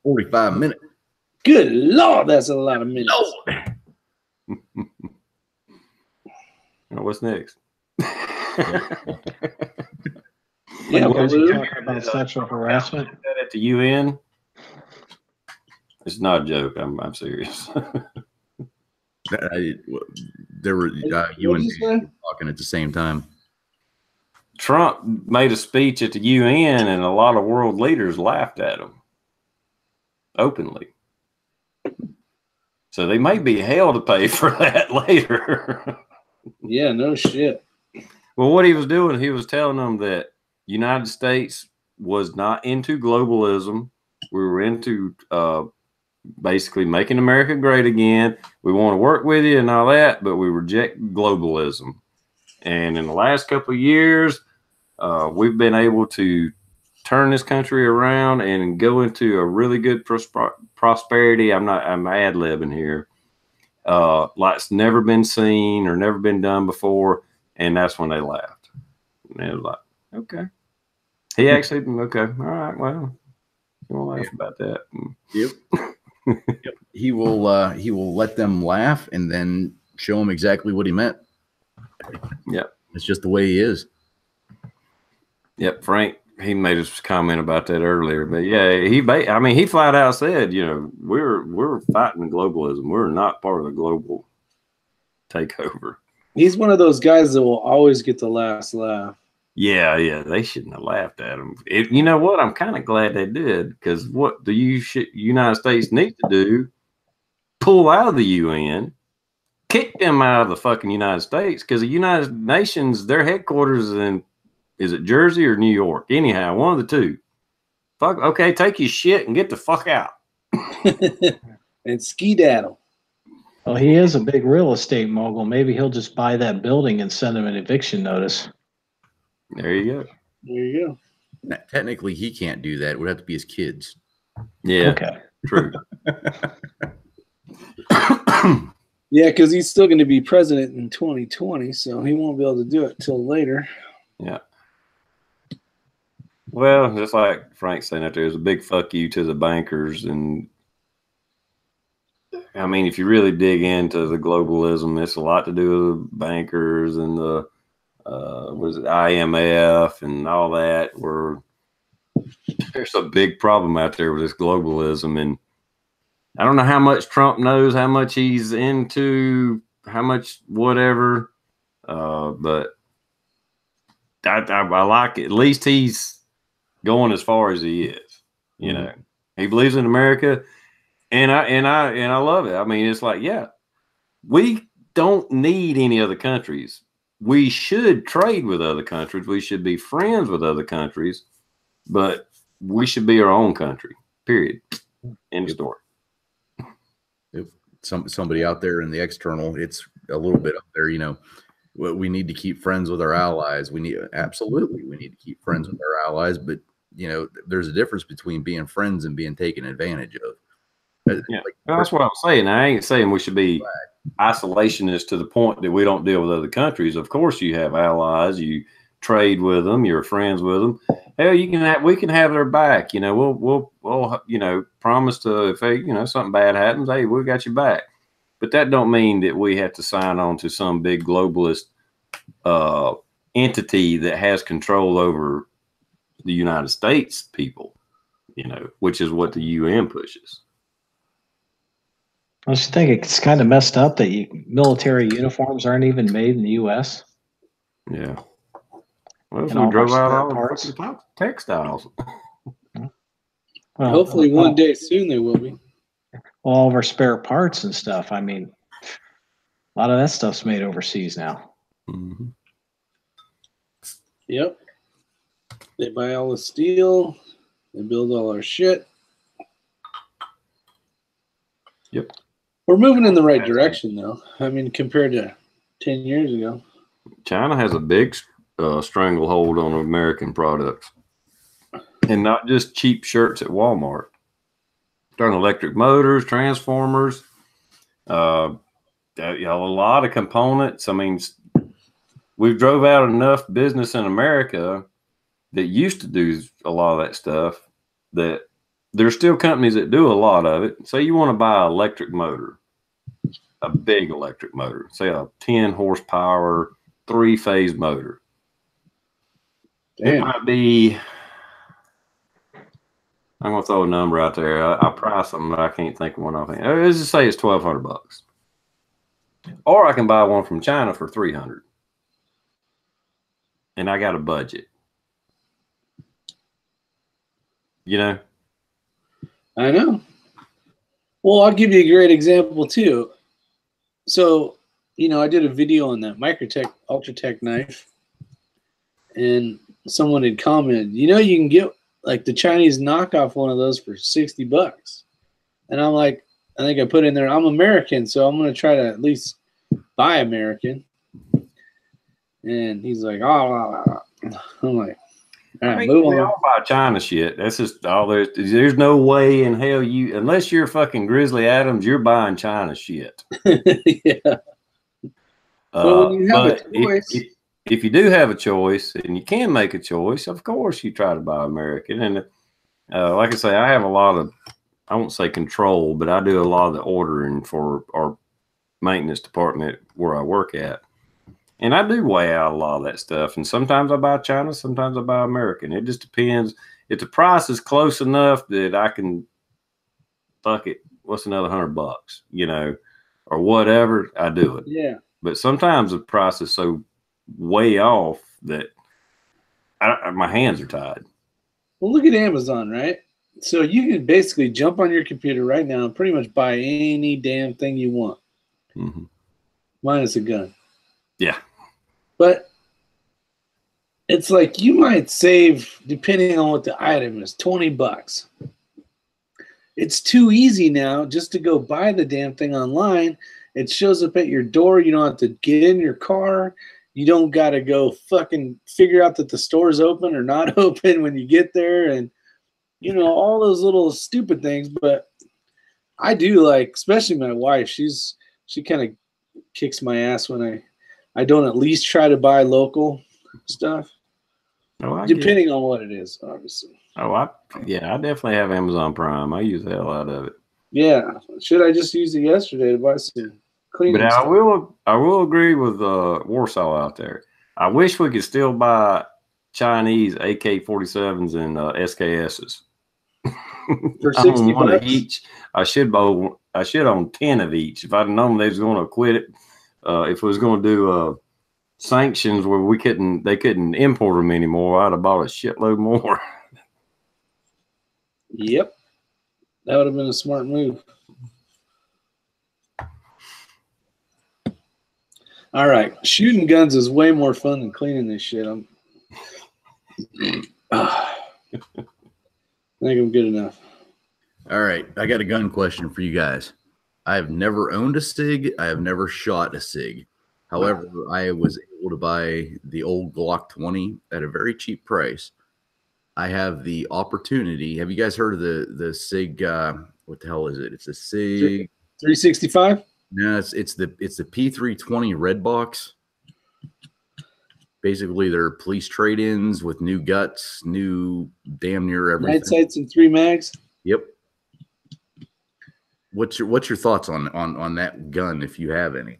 45 minutes. Good Lord, that's a lot of minutes. What's next? Yeah, what are you talking about? Sexual harassment at the UN. It's not a joke. I'm serious. There were UN talking at the same time. Trump made a speech at the UN, and a lot of world leaders laughed at him openly. So they may be held to pay for that later. Yeah, no shit. Well, what he was doing, he was telling them that United States was not into globalism. We were into basically making America great again. We want to work with you and all that, but we reject globalism. And in the last couple of years, we've been able to turn this country around and go into a really good prosperity. I'm ad-libbing here. Like it's never been seen or never been done before. And that's when they laughed. And it was like, okay. He actually, okay, all right, well, you won't laugh about that. Yep. Yep. He will let them laugh and then show them exactly what he meant. Yep. It's just the way he is. Yep. Frank, he made a comment about that earlier, but yeah, he flat out said, you know, we're fighting globalism. We're not part of the global takeover. He's one of those guys that will always get the last laugh. Yeah, they shouldn't have laughed at him. You know what? I'm kind of glad they did, because what the United States needs to do, pull out of the UN, kick them out of the fucking United States, because the United Nations, their headquarters is it Jersey or New York? Anyhow, one of the two. Fuck, okay, take your shit and get the fuck out. And skedaddle. Well, he is a big real estate mogul. Maybe he'll just buy that building and send him an eviction notice. There you go. There you go. Now, technically, he can't do that. It would have to be his kids. Yeah. Okay. True. Yeah, because he's still going to be president in 2020, so he won't be able to do it till later. Yeah. Well, just like Frank saying that, there's a big fuck you to the bankers. And I mean, if you really dig into the globalism, it's a lot to do with the bankers and the was it IMF and all that, where there's a big problem out there with this globalism. And I don't know how much Trump knows, how much he's into, how much whatever, but I like it. At least he's going as far as he is. You know, he believes in America, and I love it. I mean, it's like, yeah, we don't need any other countries. We should trade with other countries. We should be friends with other countries, but we should be our own country. Period. End of story. If somebody out there in the external, it's a little bit up there, you know. We need to keep friends with our allies. We need to keep friends with our allies, but you know, there's a difference between being friends and being taken advantage of. Yeah, that's what I'm saying. I ain't saying we should be isolationist to the point that we don't deal with other countries. Of course, you have allies. You trade with them. You're friends with them. Hell, we can have their back. You know, we'll you know, promise to, if they, you know, something bad happens, hey, we got your back. But that don't mean that we have to sign on to some big globalist entity that has control over the United States people, you know, which is what the UN pushes. I just think it's kind of messed up that military uniforms aren't even made in the U.S. Yeah. Well, And we drove out spare all parts. the fucking textiles. Well, Hopefully one day soon they will be. all of our spare parts and stuff. I mean, a lot of that stuff's made overseas now. Mm-hmm. Yep. They buy all the steel. They build all our shit. Yep. We're moving in the right direction, though. I mean, compared to 10 years ago. China has a big stranglehold on American products, and not just cheap shirts at Walmart. Darn electric motors, transformers, you know, a lot of components. I mean, we've drove out enough business in America that used to do a lot of that stuff that there's still companies that do a lot of it. Say you want to buy an electric motor, a big electric motor, say a 10 horsepower, 3-phase motor. Damn. It might be, I'm going to throw a number out there. I'll price them, but I can't think of one offhand. Let's just say it's $1,200. Or I can buy one from China for $300. And I got a budget. You know? I know. Well, I'll give you a great example, too. So, you know, I did a video on that Microtech Ultratech knife. And someone had commented, you know, you can get like the Chinese knockoff one of those for $60. And I'm like, I think I put in there, I'm American, so I'm going to try to at least buy American. And he's like, oh, I'm like, all right, move on. We all buy China shit. That's just all there's no way in hell unless you're fucking Grizzly Adams, you're buying China shit. Yeah. Well, when you have but a choice, if you do have a choice and you can make a choice, of course you try to buy American. And like I say, I have a lot of, I won't say control, but I do a lot of the ordering for our maintenance department where I work at. And I do weigh out a lot of that stuff. And sometimes I buy China, sometimes I buy American. It just depends. If the price is close enough that I can, fuck it, what's another $100, you know, or whatever, I do it. Yeah. But sometimes the price is so way off that my hands are tied. Well, look at Amazon, right? So you can basically jump on your computer right now and pretty much buy any damn thing you want. Mm-hmm. Minus a gun. Yeah. But it's like you might save, depending on what the item is, $20. It's too easy now just to go buy the damn thing online. It shows up at your door. You don't have to get in your car. You don't got to go fucking figure out that the store's open or not open when you get there. And, you know, all those little stupid things. But I do like, especially my wife, she kind of kicks my ass when I don't at least try to buy local stuff. Oh, depending on what it is, obviously. Oh, I definitely have Amazon Prime. I use the hell out of it. Yeah. Should I just use it yesterday to buy some cleaning stuff? I will agree with Warsaw out there. I wish we could still buy Chinese AK-47s and SKSs. For I own one of $60? each. I should own 10 of each. If I'd known they was going to quit it, if we was going to do sanctions where they couldn't import them anymore, I'd have bought a shitload more. Yep. That would have been a smart move. All right. Shooting guns is way more fun than cleaning this shit. I think I'm good enough. All right. I got a gun question for you guys. I have never owned a SIG. I have never shot a SIG. However, I was able to buy the old Glock 20 at a very cheap price. I have the opportunity. Have you guys heard of the SIG? What the hell is it? It's a SIG 365? No, it's the P320 red box. Basically, they're police trade-ins with new guts, new damn near everything. Night sights and 3 mags. Yep. What's your thoughts on that gun, if you have any?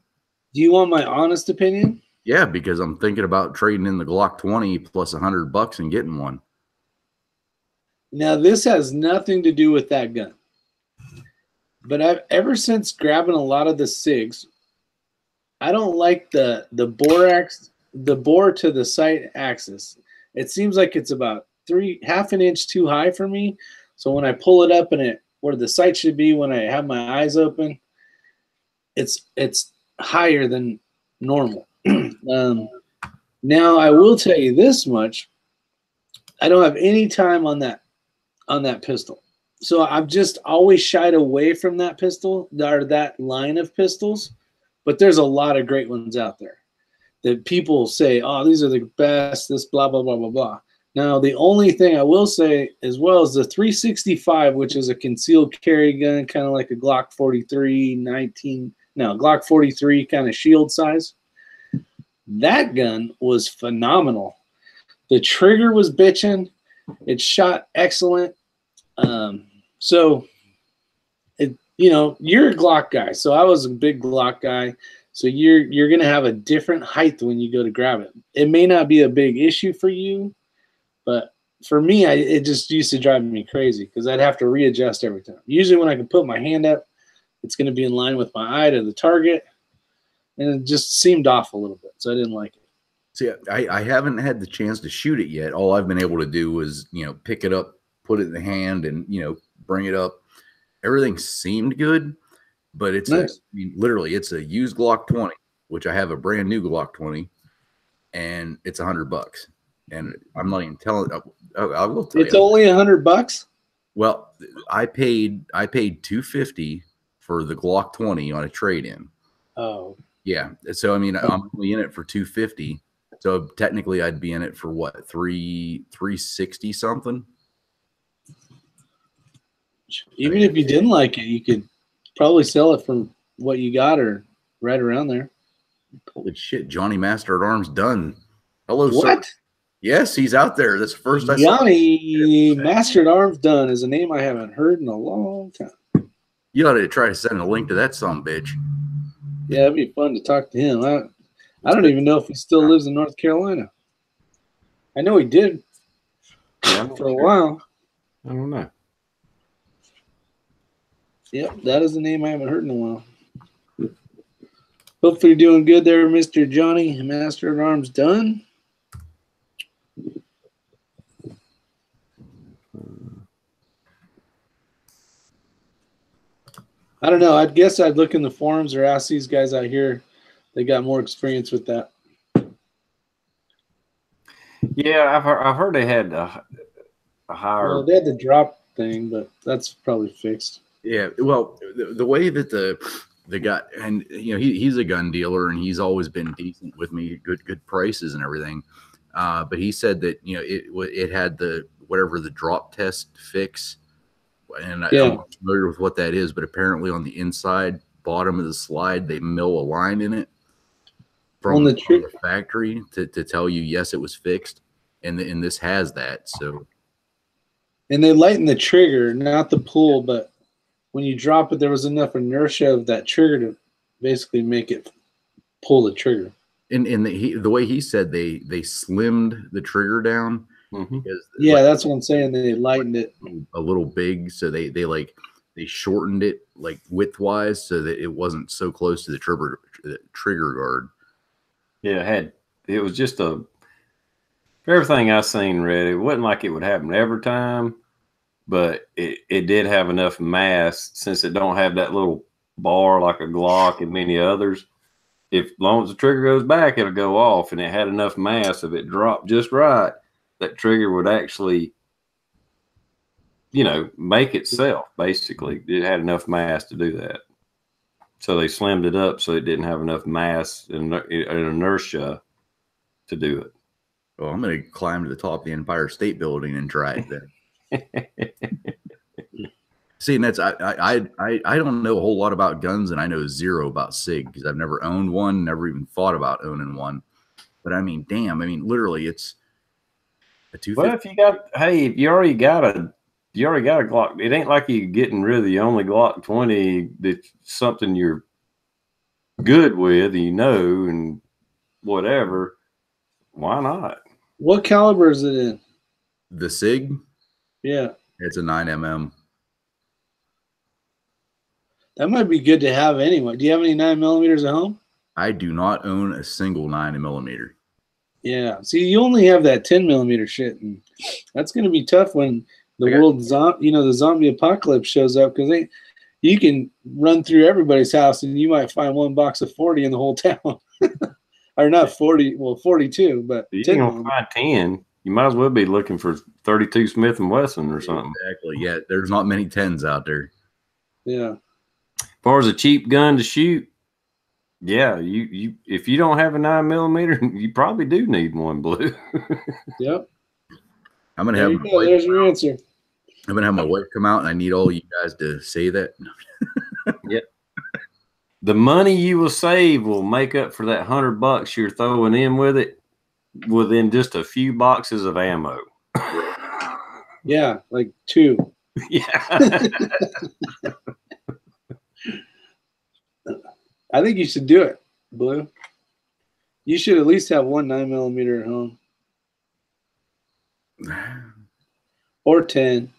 Do you want my honest opinion? Yeah, because I'm thinking about trading in the Glock 20 plus $100 and getting one. Now, this has nothing to do with that gun. But I've ever since grabbing a lot of the SIGs, I don't like the bore to the sight axis. It seems like it's about half an inch too high for me. So when I pull it up and it where the sight should be when I have my eyes open, it's higher than normal. Now I will tell you this much: I don't have any time on that pistol. So I've just always shied away from that pistol or that line of pistols. But there's a lot of great ones out there that people say, oh, these are the best, this blah, blah, blah, blah, blah. Now, the only thing I will say as well is the 365, which is a concealed carry gun, kind of like a Glock 43, Glock 43 kind of shield size. That gun was phenomenal. The trigger was bitching. It shot excellent. So, you're a Glock guy. So I was a big Glock guy. So you're going to have a different height when you go to grab it. It may not be a big issue for you, but for me, it just used to drive me crazy because I'd have to readjust every time. Usually when I can put my hand up, it's going to be in line with my eye to the target. And it just seemed off a little bit. So I didn't like it. See, I haven't had the chance to shoot it yet. All I've been able to do was, pick it up, put it in the hand and, bring it up. Everything seemed good, but it's nice. Literally it's a used Glock 20, which I have a brand new Glock 20, and it's $100. And I'm not even telling. I will tell you, it's only $100. Well, I paid $250 for the Glock 20 on a trade-in. Oh, yeah. So I'm only in it for $250. So technically, I'd be in it for what, $360 something. Even if you didn't like it, you could probably sell it from what you got or right around there. Holy shit, Johnny Master at Arms done. Hello, what? Sir. Yes, he's out there. That's the first I saw. Johnny Master at Arms done is a name I haven't heard in a long time. You ought to try to send a link to that son bitch. Yeah, it'd be fun to talk to him. I don't even know if he still lives in North Carolina. I know he did for a while. I don't know. Yep, that is a name I haven't heard in a while. Hopefully you're doing good there, Mr. Johnny Master at Arms done. I don't know. I guess I'd look in the forums or ask these guys out here. They got more experience with that. Yeah, I've heard they had a higher. Well, they had the drop thing, but that's probably fixed. Yeah, well, the way that the guy, and he's a gun dealer and he's always been decent with me, good prices and everything. But he said that it had the whatever the drop test fix, and I'm not familiar with what that is, but apparently on the inside bottom of the slide they mill a line in it from the factory to tell you yes it was fixed, and this has that. So, and they lighten the trigger, not the pull, but when you drop it, there was enough inertia of that trigger to basically make it pull the trigger. the way he said they slimmed the trigger down because yeah, that's what I'm saying. They lightened it a little big, so they shortened it like widthwise so that it wasn't so close to the trigger guard. Yeah, it was just everything I seen read. It wasn't like it would happen every time, but it did have enough mass since it don't have that little bar like a Glock and many others. If long as the trigger goes back, it'll go off, and it had enough mass. If it dropped just right, that trigger would actually, make itself. Basically, it had enough mass to do that. So they slimmed it up so it didn't have enough mass and inertia to do it. Well, I'm going to climb to the top of the Empire State Building and try it then. See, and that's I don't know a whole lot about guns, and I know zero about SIG because I've never owned one, never even thought about owning one. But I mean, damn, literally, it's a 250. Well, if you already got a Glock, it ain't like you getting rid of the only Glock 20 that's something you're good with, and whatever. Why not? What caliber is it in? The SIG? Yeah. It's a 9mm. That might be good to have anyway. Do you have any 9mm at home? I do not own a single 9mm. Yeah. See, you only have that 10mm shit, and that's going to be tough when the zombie apocalypse shows up, because you can run through everybody's house and you might find one box of 40 in the whole town. Or not 40, well, 42, but you ain't gonna find 10. You might as well be looking for 32 Smith & Wesson or something. Exactly. Yeah, there's not many 10s out there. Yeah. As far as a cheap gun to shoot, yeah, you if you don't have a 9mm, you probably do need one, Blue. Yep. I'm gonna have there's your answer. I'm gonna have my wife come out, and I need all you guys to say that. Yep. The money you will save will make up for that $100 you're throwing in with it within just a few boxes of ammo. Yeah, like 2. Yeah. I think you should do it, Blue. You should at least have one 9mm at home. Or 10.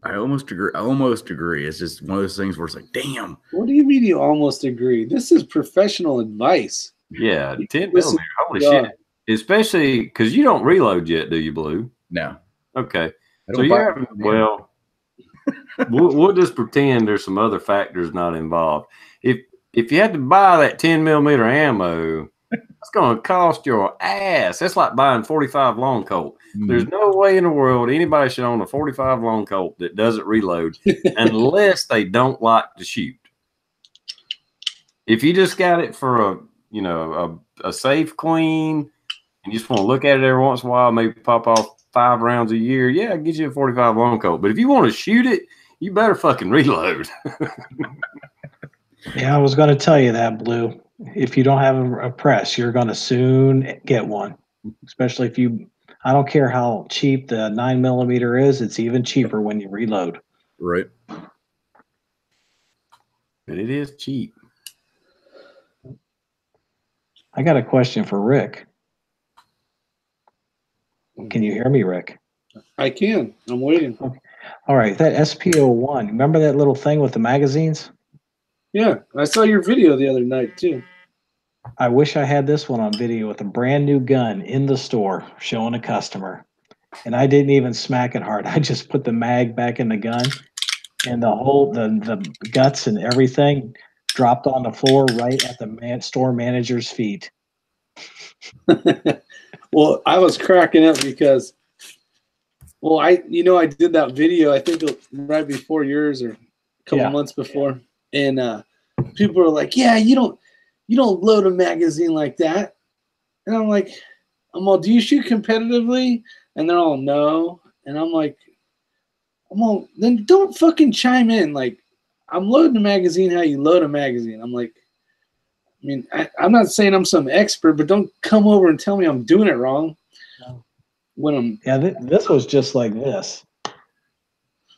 I almost agree. It's just one of those things where it's like, damn. What do you mean you almost agree? This is professional advice. Yeah, 10mm. Holy shit. Especially because you don't reload yet, do you, Blue? No. Okay. So you're having, we'll just pretend there's some other factors not involved. If you had to buy that 10mm ammo, it's going to cost your ass. That's like buying 45 long Colt. There's no way in the world anybody should own a 45 long Colt that doesn't reload unless they don't like to shoot. If you just got it for a safe clean and you just want to look at it every once in a while, maybe pop off 5 rounds a year, yeah, get you a 45 long Colt. But if you want to shoot it, you better fucking reload. Yeah, I was going to tell you that, Blue. If you don't have a press, you're going to soon get one. Especially if I don't care how cheap the 9mm is, it's even cheaper when you reload. Right. But it is cheap. I got a question for Rick. Can you hear me, Rick? I can. I'm waiting. Okay. All right, that SP01. Remember that little thing with the magazines? Yeah, I saw your video the other night too. I wish I had this one on video with a brand new gun in the store showing a customer. And I didn't even smack it hard. I just put the mag back in the gun, and the guts and everything dropped on the floor right at the store manager's feet. Well, I was cracking up because, I did that video, I think right before yours or a couple months before. And people were like, yeah, you don't load a magazine like that. And I'm like, do you shoot competitively? And they're all, no. And I'm like, then don't fucking chime in. Like, I'm loading a magazine how you load a magazine. I'm like, I'm not saying I'm some expert, but don't come over and tell me I'm doing it wrong. No. This was just like this.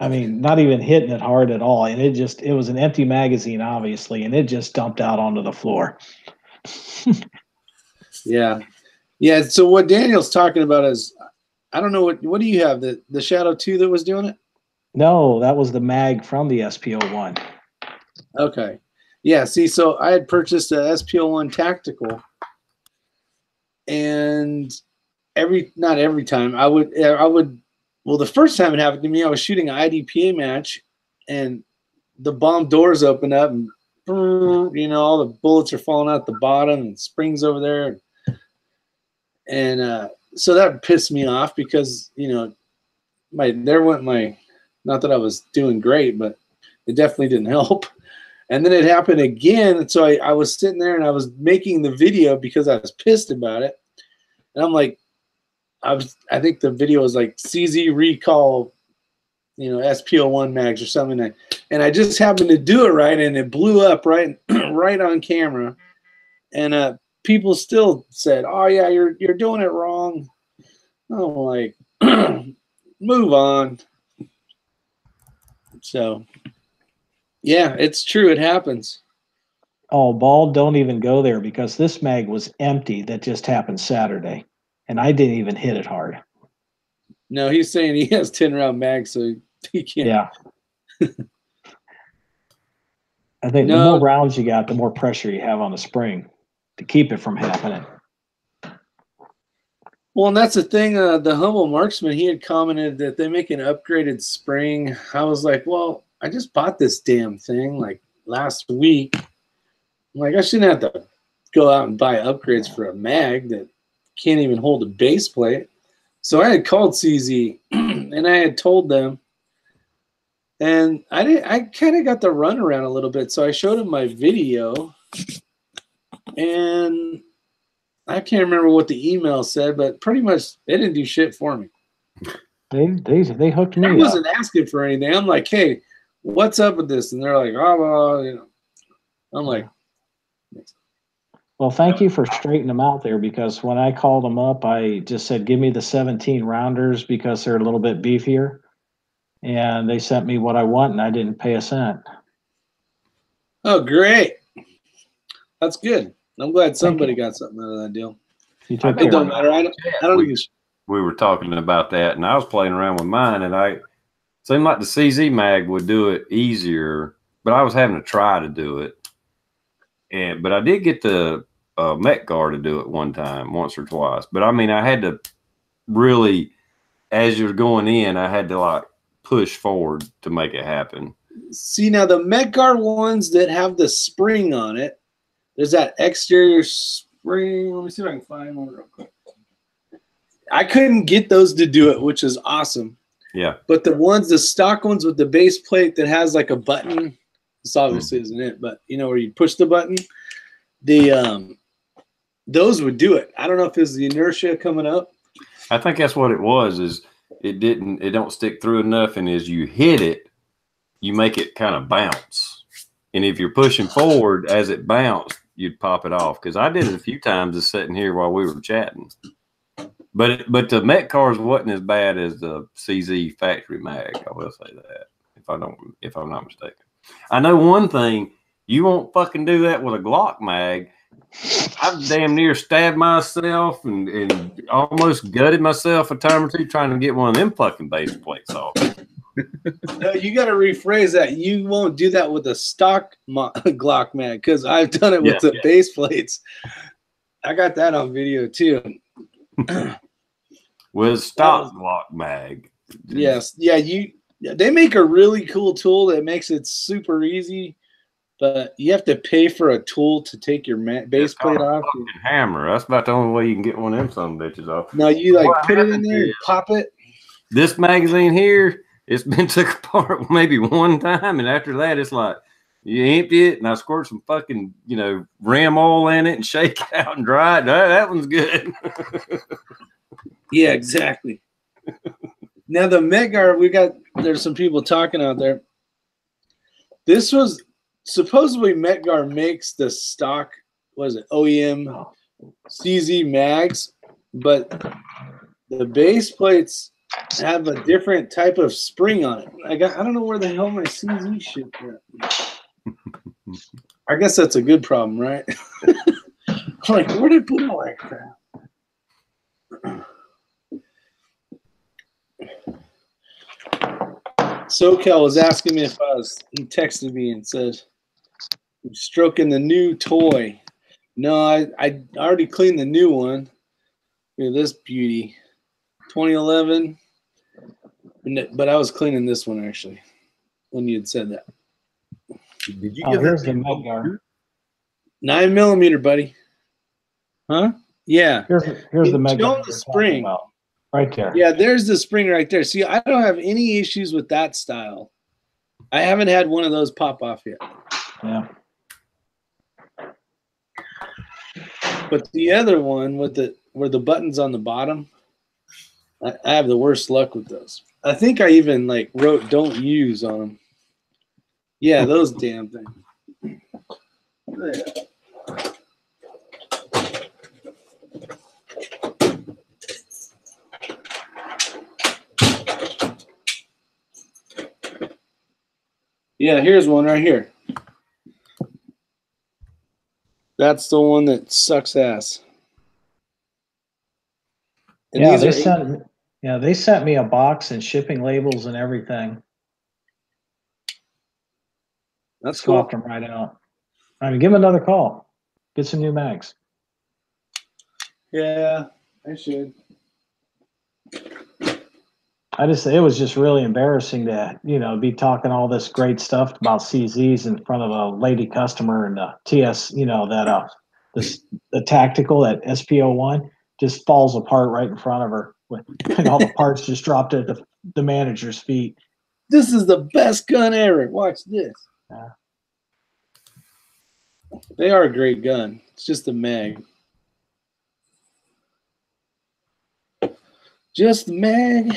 Not even hitting it hard at all. And it was an empty magazine, obviously, and it just dumped out onto the floor. Yeah. Yeah. So what Daniel's talking about is, I don't know what do you have? The Shadow 2 that was doing it? No, that was the mag from the SPO1. Okay. Yeah. See, so I had purchased a SPO1 tactical, and not every time I would, well, the first time it happened to me, I was shooting an IDPA match, and the bomb doors open up, and all the bullets are falling out the bottom, and springs over there, and so that pissed me off because not that I was doing great, but it definitely didn't help. And then it happened again, and so I was sitting there and I was making the video because I was pissed about it, and I'm like, I think the video was like CZ recall, SPO1 mags or something, and I just happened to do it right, and it blew up right on camera, and people still said, "Oh yeah, you're doing it wrong." I'm like, move on. So, yeah, it's true. It happens. Oh, Bald, don't even go there because this mag was empty. That just happened Saturday, and I didn't even hit it hard. No, he's saying he has 10-round mags, so he can't. Yeah. I think the more rounds you got, the more pressure you have on the spring to keep it from happening. Well, and that's the thing. The Humble Marksman, he had commented that they make an upgraded spring. I was like, well, I just bought this damn thing like last week. I'm like, I shouldn't have to go out and buy upgrades for a mag that can't even hold a base plate. So I had called CZ and I had told them, and I kind of got the runaround a little bit. So I showed him my video, and I can't remember what the email said, but pretty much they didn't do shit for me. They hooked me up. I wasn't asking for anything. I'm like, hey, what's up with this? And they're like, oh, well, I'm like, well, thank you for straightening them out there, because when I called them up, I just said, give me the 17 rounders because they're a little bit beefier. And they sent me what I want, and I didn't pay a cent. Oh, great. That's good. I'm glad somebody got something out of that deal. It don't matter. I don't even. We were talking about that, and I was playing around with mine, and it seemed like the CZ mag would do it easier, but I was having to try to do it. But I did get the Metgar to do it once or twice. But I mean, I had to really, as you're going in, I had to like push forward to make it happen. See, now the Metgar ones that have the spring on it, there's that exterior spring. Let me see if I can find one real quick. I couldn't get those to do it, which is awesome. Yeah. But the stock ones with the base plate that has like a button, this obviously isn't it, but where you push the button, those would do it. I don't know if it's the inertia coming up. I think that's what it was, is it don't stick through enough, and as you hit it, you make it kind of bounce. And if you're pushing forward as it bounced, you'd pop it off. Because I did it a few times just sitting here while we were chatting. But the Metcars wasn't as bad as the CZ factory mag. I will say that, if I'm not mistaken. I know one thing: you won't fucking do that with a Glock mag. I've damn near stabbed myself and almost gutted myself a time or two trying to get one of them fucking base plates off. No, you got to rephrase that. You won't do that with a stock Glock mag, because I've done it with the base plates. I got that on video too. With stock Glock mag. Yes. Yeah, they make a really cool tool that makes it super easy, but you have to pay for a tool to take your base plate off. Hammer. That's about the only way you can get one of them some bitches off. No, you put it in there and pop it. This magazine here, it's been took apart maybe one time, and after that, it's like you empty it, and I squirt some fucking ram oil in it and shake it out and dry it. That one's good. Yeah, exactly. Now the Metgar, there's some people talking out there. This was supposedly Metgar makes the stock, OEM CZ mags, but the base plates have a different type of spring on it. I don't know where the hell my CZ shit is. I guess that's a good problem, right? I'm like, where did I put all that crap? SoCal was asking me if he texted me and said, I'm stroking the new toy. No, I already cleaned the new one. Look at this beauty. 2011. But I was cleaning this one, actually, when you had said that. Did you give here's that the med guard. 9mm, buddy. Huh? Yeah. Here's the med guard the spring. About. Right there. Yeah, there's the spring right there. See, I don't have any issues with that style. I haven't had one of those pop off yet. Yeah. But the other one with where the button's on the bottom, I have the worst luck with those. I think I even wrote "don't use" on them. Yeah, those damn things. Yeah, here's one right here. That's the one that sucks ass. And Yeah, they sent me a box and shipping labels and everything. That's cool. Swapped them right out. I mean, give them another call. Get some new mags. Yeah, I should. It was just really embarrassing to, be talking all this great stuff about CZs in front of a lady customer and the TS, the tactical, that SPO1 just falls apart right in front of her and all the parts just dropped at the manager's feet. This is the best gun ever. Watch this. Yeah. They are a great gun. It's just the mag. Just the mag.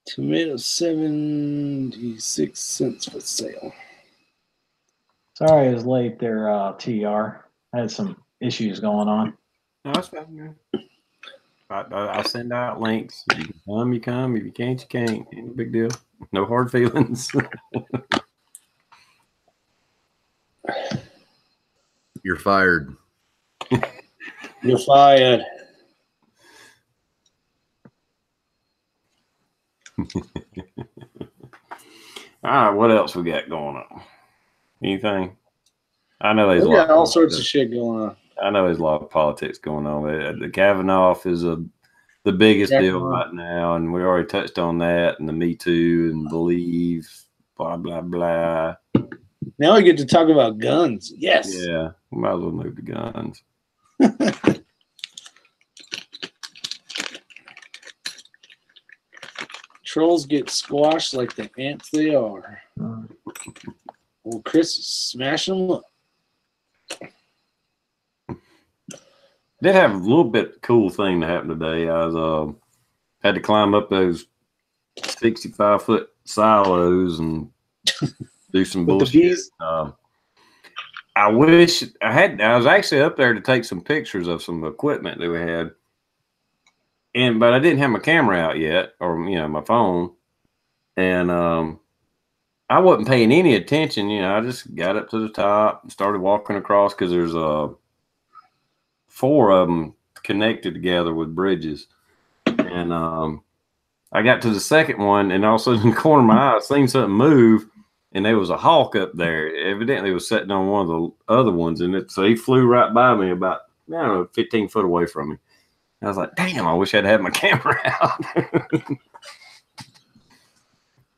Tomato 76 cents for sale. Sorry I was late there, TR. I had some issues going on. No, that's fine, man. I send out links. If you can come, you come. If you can't, you can't. Ain't no big deal. No hard feelings. You're fired. You're fired. All right, what else we got going on? Anything? I know there's We got all sorts of shit going on. I know there's a lot of politics going on. The Kavanaugh is the biggest deal right now, and we already touched on that, and the Me Too and Believe, blah blah blah. Now we get to talk about guns. Yes. Yeah, we might as well move to guns. Trolls get squashed like the ants they are. Well, Chris is smashing them up. Did have a little bit cool thing to happen today. I was had to climb up those 65-foot silos and do some bullshit. I wish I had. I was actually up there to take some pictures of some equipment that we had, but I didn't have my camera out yet, or my phone, and I wasn't paying any attention. I just got up to the top and started walking across because there's 4 of them connected together with bridges, and I got to the second one, and all of a sudden in the corner of my eye I seen something move, and there was a hawk up there. Evidently it was sitting on one of the other ones, and so he flew right by me about 15 foot away from me. I was like, damn, I wish I'd had my camera out.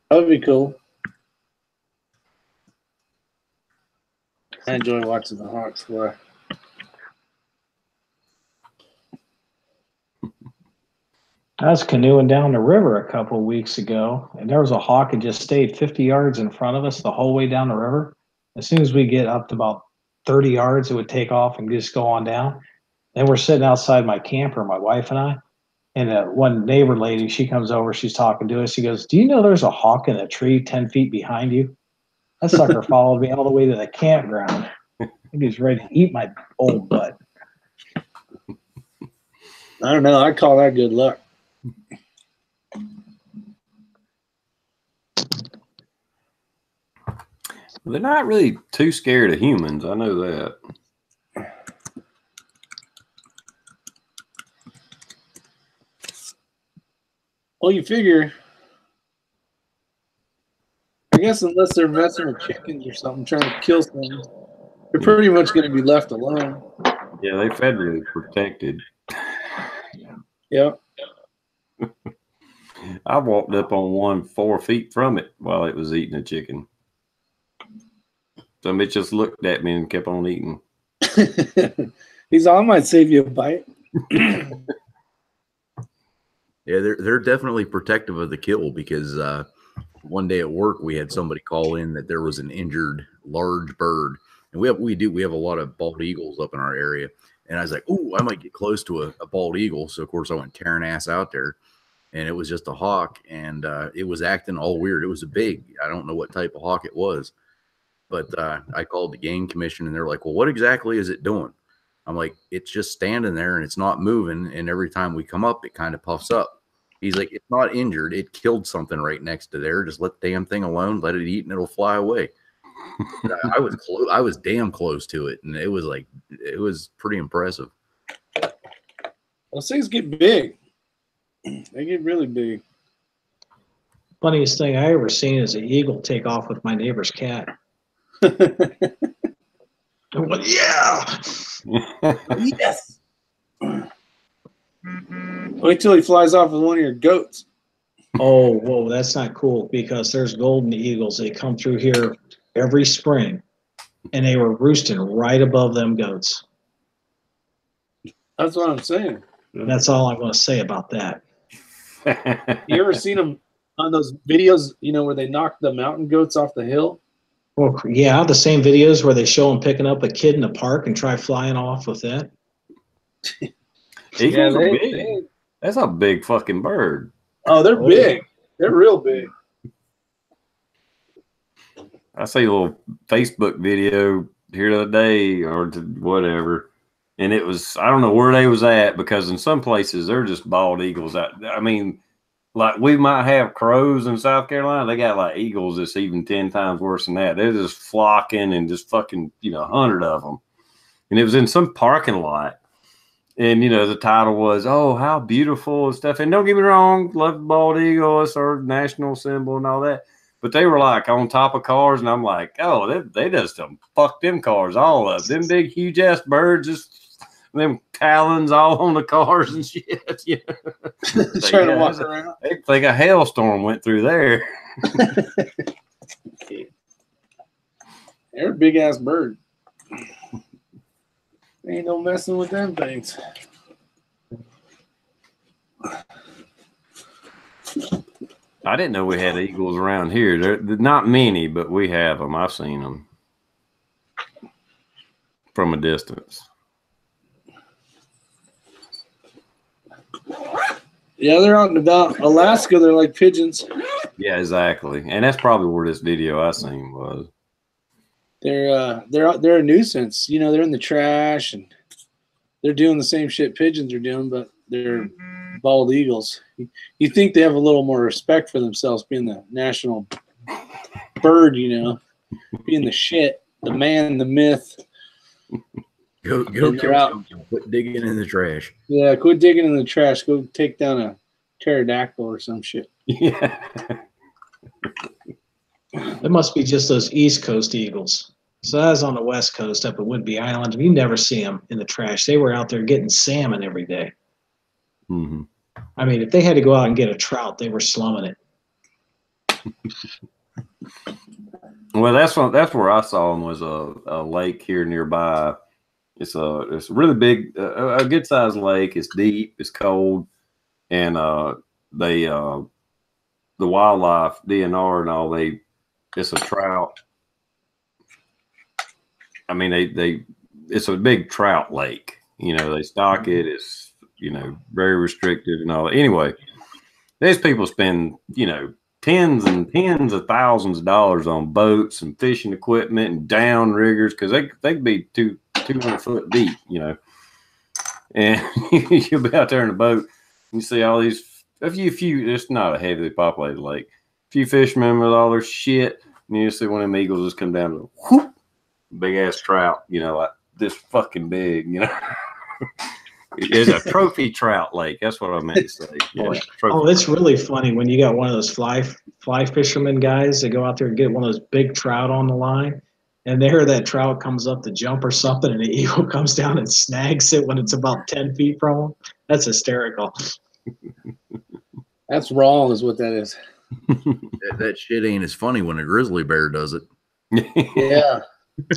That would be cool. I enjoy watching the hawks fly. I was canoeing down the river a couple of weeks ago, and there was a hawk that just stayed 50 yards in front of us the whole way down the river. As soon as we get up to about 30 yards, it would take off and just go on down. Then we're sitting outside my camper, my wife and I, and one neighbor lady, she comes over, she's talking to us. She goes, "Do you know there's a hawk in a tree 10 feet behind you?" That sucker followed me all the way to the campground. I think he's ready to eat my old butt. I don't know. I call that good luck. They're not really too scared of humans. I know that. Well, you figure, I guess unless they're messing with chickens or something, trying to kill things, they're pretty much going to be left alone. Yeah, they federally protected. Yep. I walked up on one 4 feet from it while it was eating a chicken. Somebody just looked at me and kept on eating. He's all, I might save you a bite. Yeah, they're definitely protective of the kill because one day at work we had somebody call in that there was an injured large bird, and we have a lot of bald eagles up in our area, and I was like, "Ooh, I might get close to a bald eagle." So of course I went tearing ass out there, and it was just a hawk, and it was acting all weird. It was a big, I don't know what type of hawk it was, but I called the game commission, and they're like, "Well, what exactly is it doing?" I'm like, "It's just standing there and it's not moving, and every time we come up, it kind of puffs up." He's like, "It's not injured. It killed something right next to there. Just let the damn thing alone. Let it eat, and it'll fly away." I was close. I was damn close to it, and it was pretty impressive. Those things get big. They get really big. Funniest thing I ever seen is an eagle take off with my neighbor's cat. Well, yeah. Yes. Wait till he flies off with one of your goats. Oh, whoa, that's not cool because there's golden eagles. They come through here every spring, and they were roosting right above them goats. That's what I'm saying. That's all I'm going to say about that. You ever seen them on those videos, where they knock the mountain goats off the hill? Well, yeah, the same videos where they show them picking up a kid in the park and try flying off with that. Eagles are big. That's a big fucking bird. Oh, they're big. They're real big. I see a little Facebook video here the other day or whatever, and it was, I don't know where they was at, because in some places they're just bald eagles out. I mean, like we might have crows in South Carolina, they got like eagles that's even 10 times worse than that. They're just flocking and just fucking, 100 of them. And it was in some parking lot. And, the title was, "Oh, how beautiful," and stuff. And don't get me wrong, love the bald eagle. It's our national symbol and all that. But they were like on top of cars. And I'm like, oh, they just fucked them cars all up. Them big, huge ass birds, just them talons all on the cars and shit. Trying to walk around. They think a hailstorm went through there. They're a big ass bird. Ain't no messing with them things. I didn't know we had eagles around here. They're not many, but we have them. I've seen them from a distance. Yeah, they're out and about. Alaska, they're like pigeons. Yeah, exactly. And that's probably where this video I seen was. They're a nuisance. They're in the trash and they're doing the same shit pigeons are doing, but they're bald eagles. You think they have a little more respect for themselves, being the national bird, being the shit, the man, the myth. Go kill, quit digging in the trash. Yeah, quit digging in the trash. Go take down a pterodactyl or some shit. Yeah. It must be just those East Coast eagles. So I was on the West Coast up at Whidbey Island. You never see them in the trash. They were out there getting salmon every day. Mm-hmm. I mean, if they had to go out and get a trout, they were slumming it. Well, that's where I saw them, was a lake here nearby. It's a really big, a good sized lake. It's deep, it's cold, and the wildlife DNR and all, it's a trout. I mean, it's a big trout lake. They stock it. It's, very restricted and all that. Anyway, these people spend, tens and tens of thousands of dollars on boats and fishing equipment and down riggers, because they could be 200 foot deep, and you'll be out there in a boat. You see all these, a few, it's not a heavily populated lake. A few fishermen with all their shit, You see one of them eagles just come down to whoop, big ass trout, you know, like this fucking big, you know. It's a trophy trout lake. That's what I meant to say. Yeah, it's really funny when you got one of those fly fishermen guys that go out there and get one of those big trout on the line, and there that trout comes up to jump or something, and the eagle comes down and snags it when it's about 10 feet from him. That's hysterical. That's wrong, is what that is. That shit ain't as funny when a grizzly bear does it. Yeah.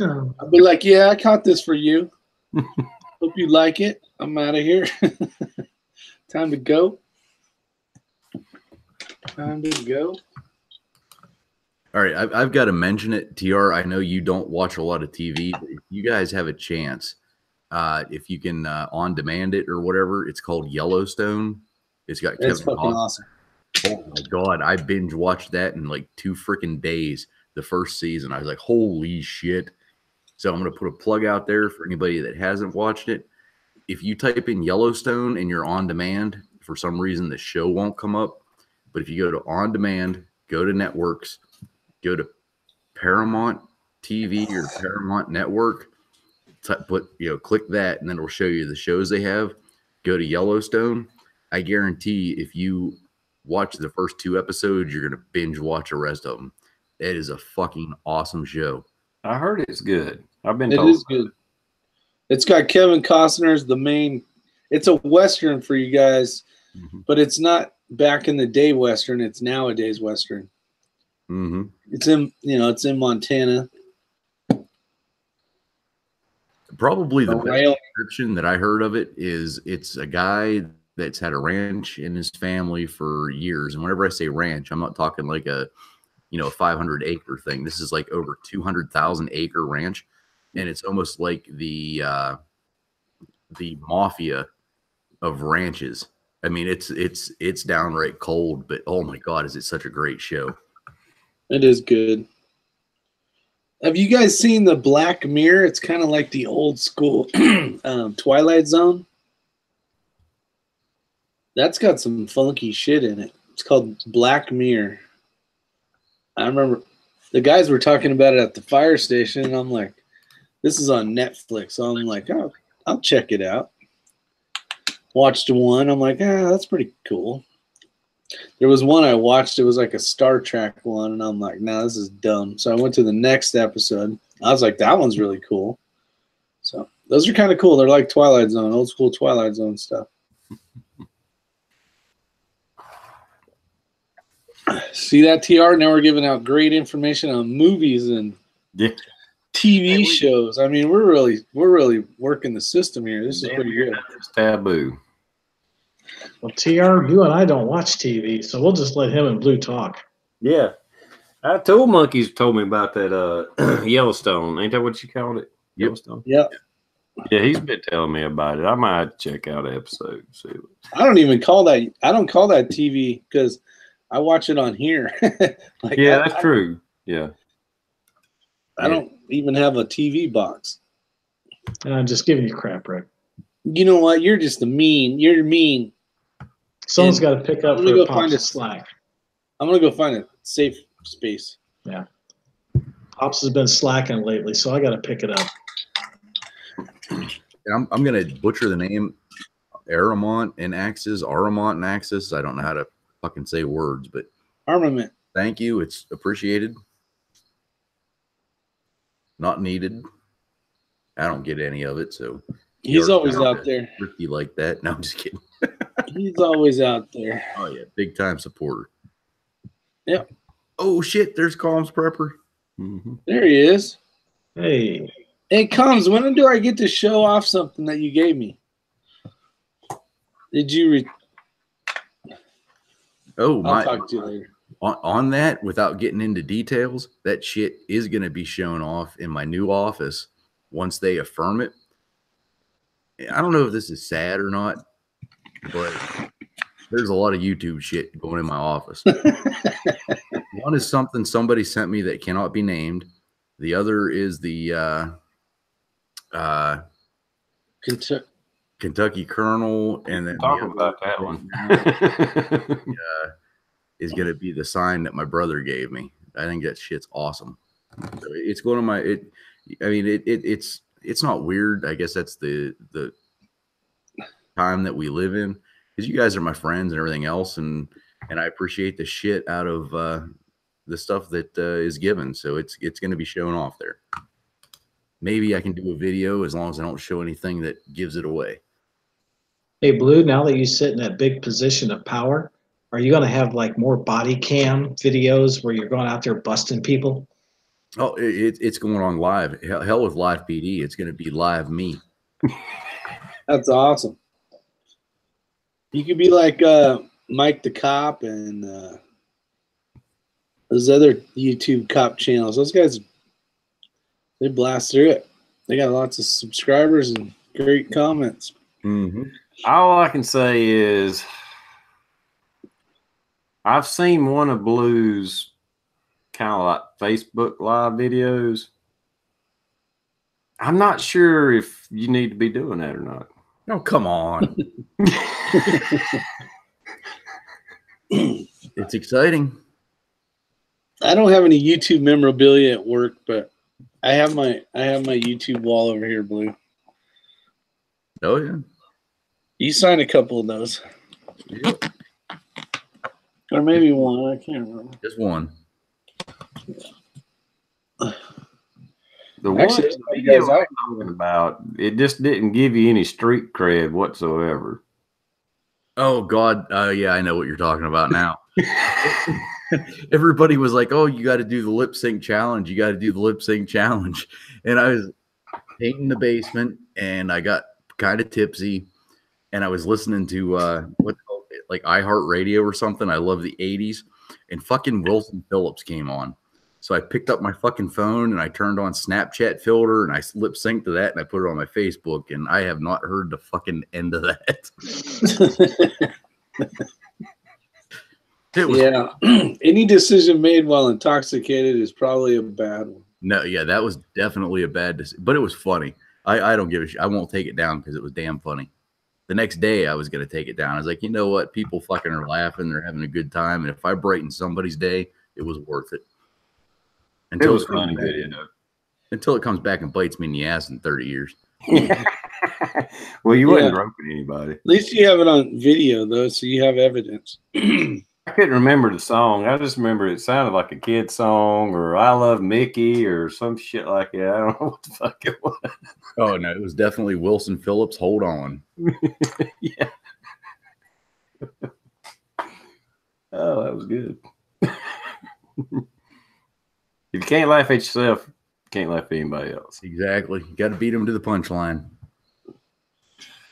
I'll be like, yeah, I caught this for you. Hope you like it. I'm out of here. Time to go. Time to go. All right, I've got to mention it, TR. I know you don't watch a lot of TV. But if you guys have a chance, if you can on demand it or whatever, it's called Yellowstone. It's got That's Kevin fucking Costner. awesome. Oh my god, I binge watched that in like 2 freaking days. The first season, I was like, holy shit. So I'm going to put a plug out there for anybody that hasn't watched it. If you type in Yellowstone and you're on demand, for some reason the show won't come up. But if you go to on demand, go to networks, go to Paramount TV or Paramount Network, click that, and then it'll show you the shows they have. Go to Yellowstone. I guarantee if you watch the first 2 episodes, you're going to binge watch the rest of them. It is a fucking awesome show. I heard it's good. I've been It told. is good. It's got Kevin Costner as the main. It's a Western for you guys, but it's not back in the day Western. It's nowadays Western. Mm-hmm. It's in Montana. Probably the best description that I heard of it is it's a guy that's had a ranch in his family for years. And whenever I say ranch, I'm not talking like a 500 acre thing. This is like over 200,000 acre ranch. And it's almost like the mafia of ranches. I mean, it's downright cold, but oh my God, is it such a great show. It is good. Have you guys seen the Black Mirror? It's kind of like the old school Twilight Zone. That's got some funky shit in it. It's called Black Mirror. I remember the guys were talking about it at the fire station, and I'm like, this is on Netflix. So I'm like, oh, I'll check it out. Watched one. I'm like, that's pretty cool. There was one I watched. It was like a Star Trek one, and I'm like, nah, this is dumb. So I went to the next episode. I was like, that one's really cool. So those are kind of cool. They're like Twilight Zone, old school Twilight Zone stuff. See that, TR? Now we're giving out great information on movies and TV shows. I mean, we're really working the system here. This is pretty good. It's taboo. Well, TR, you and I don't watch TV, so we'll just let him and Blue talk. Yeah. Tool Monkeys told me about that Yellowstone. Ain't that what you called it? Yellowstone? Yeah. Yeah, he's been telling me about it. I might have to check out an episode. I don't call that TV because I watch it on here. That's true. Yeah. I don't even have a TV box. I'm just giving you crap, Rick. You know what? You're just mean. You're mean. Someone's got to pick up for Pops' slack. I'm going to go find a safe space. Yeah. Pops has been slacking lately, so I got to pick it up. I'm going to butcher the name Aramont and Axis. I don't know how to fucking say words, but Armament. Thank you. It's appreciated. Not needed. I don't get any of it, so he's always out there. Ricky like that. No, I'm just kidding. He's always out there. Oh yeah, big time supporter. Yep. Oh shit, there's TRprepper. There he is. Hey, Combs, when do I get to show off something that you gave me? Did you? I'll talk to you later. On that, without getting into details, that shit is going to be shown off in my new office once they affirm it. I don't know if this is sad or not, but there's a lot of YouTube shit going in my office. One is something somebody sent me that cannot be named. The other is the Kentucky Colonel, and then talk about that one. Is going to be the sign that my brother gave me. I think that shit's awesome. So it's going to my it's not weird. I guess that's the time that we live in, because you guys are my friends and everything else, and I appreciate the shit out of the stuff that is given. So it's going to be shown off there. Maybe I can do a video as long as I don't show anything that gives it away. Hey, Blue, now that you sit in that big position of power, are you going to have like more body cam videos where you're going out there busting people? Oh, it's going on live. Hell with live PD. It's going to be live me. That's awesome. You could be like Mike the Cop and those other YouTube cop channels. Those guys, they blast through it. They got lots of subscribers and great comments. Mm-hmm. All I can say is I've seen one of Blue's kind of like Facebook live videos. I'm not sure if you need to be doing that or not. Oh, come on. It's exciting. I don't have any YouTube memorabilia at work, but I have my YouTube wall over here, Blue. Oh yeah. You signed a couple of those. Yep. Or maybe one. I can't remember. Just one. The Actually, one video I'm talking about, it just didn't give you any street cred whatsoever. Oh God, yeah, I know what you're talking about now. Everybody was like, "Oh, you got to do the lip sync challenge. You got to do the lip sync challenge." And I was painting the basement, and I got kind of tipsy, and I was listening to like iHeartRadio or something. I love the '80s, and fucking Wilson Phillips came on. So I picked up my fucking phone and I turned on Snapchat filter and I lip synced to that and I put it on my Facebook, and I have not heard the fucking end of that. It was Any decision made while intoxicated is probably a bad one. No, yeah, that was definitely a bad decision, but it was funny. I don't give a shit. I won't take it down because it was damn funny. The next day I was going to take it down. I was like, you know what? People fucking are laughing. They're having a good time. And if I brighten somebody's day, it was worth it. Until it was funny video. Until it comes back and bites me in the ass in 30 years. Well, you wasn't groping anybody. At least you have it on video, though, so you have evidence. I couldn't remember the song. I just remember it sounded like a kid's song, or I Love Mickey, or some shit like that. I don't know what the fuck it was. Oh, no, it was definitely Wilson Phillips, Hold On. Yeah. Oh, that was good. If you can't laugh at yourself, you can't laugh at anybody else. Exactly. You got to beat them to the punchline.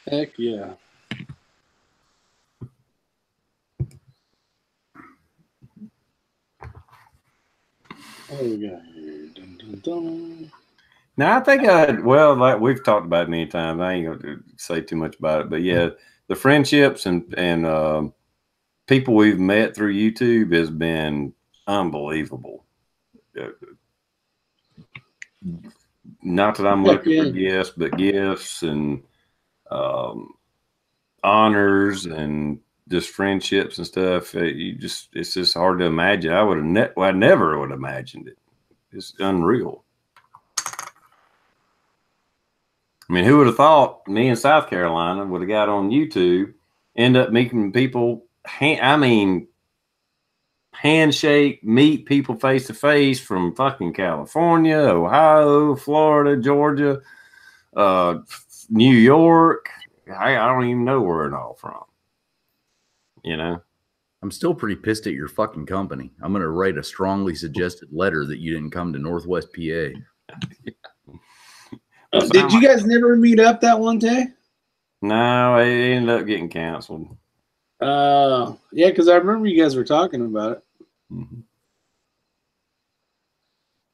Heck yeah. What do we got here? Dun, dun, dun. Now, I think like we've talked about it many times. I ain't going to say too much about it, but yeah, the friendships and people we've met through YouTube has been unbelievable. Not that I'm looking for gifts, but gifts and honors and just friendships and stuff. It's just hard to imagine. I never would have imagined it. It's unreal. I mean, who would have thought me in South Carolina would have got on YouTube, end up meeting people, handshake, meet people face to face from fucking California, Ohio, Florida, Georgia, New York. I don't even know where it all from. You know? I'm still pretty pissed at your fucking company. I'm going to write a strongly suggested letter that you didn't come to Northwest PA. Did you guys never meet up that one day? No, it ended up getting canceled. Yeah, because I remember you guys were talking about it. Mm-hmm.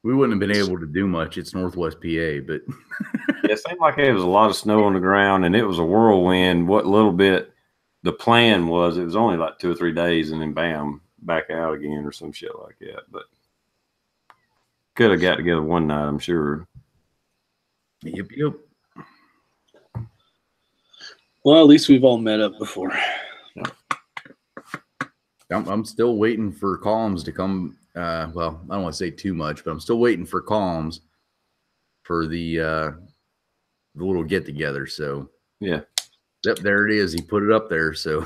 We wouldn't have been able to do much. It's Northwest PA, but It seemed like there was a lot of snow on the ground and it was a whirlwind. What little bit the plan was, it was only like 2 or 3 days and then bam, back out again or some shit like that. But could have got together one night, I'm sure. Yep. Well, at least we've all met up before. I'm still waiting for Columns to come well, I don't want to say too much, but I'm still waiting for comms for the little get together. So yeah. Yep, there it is. He put it up there. So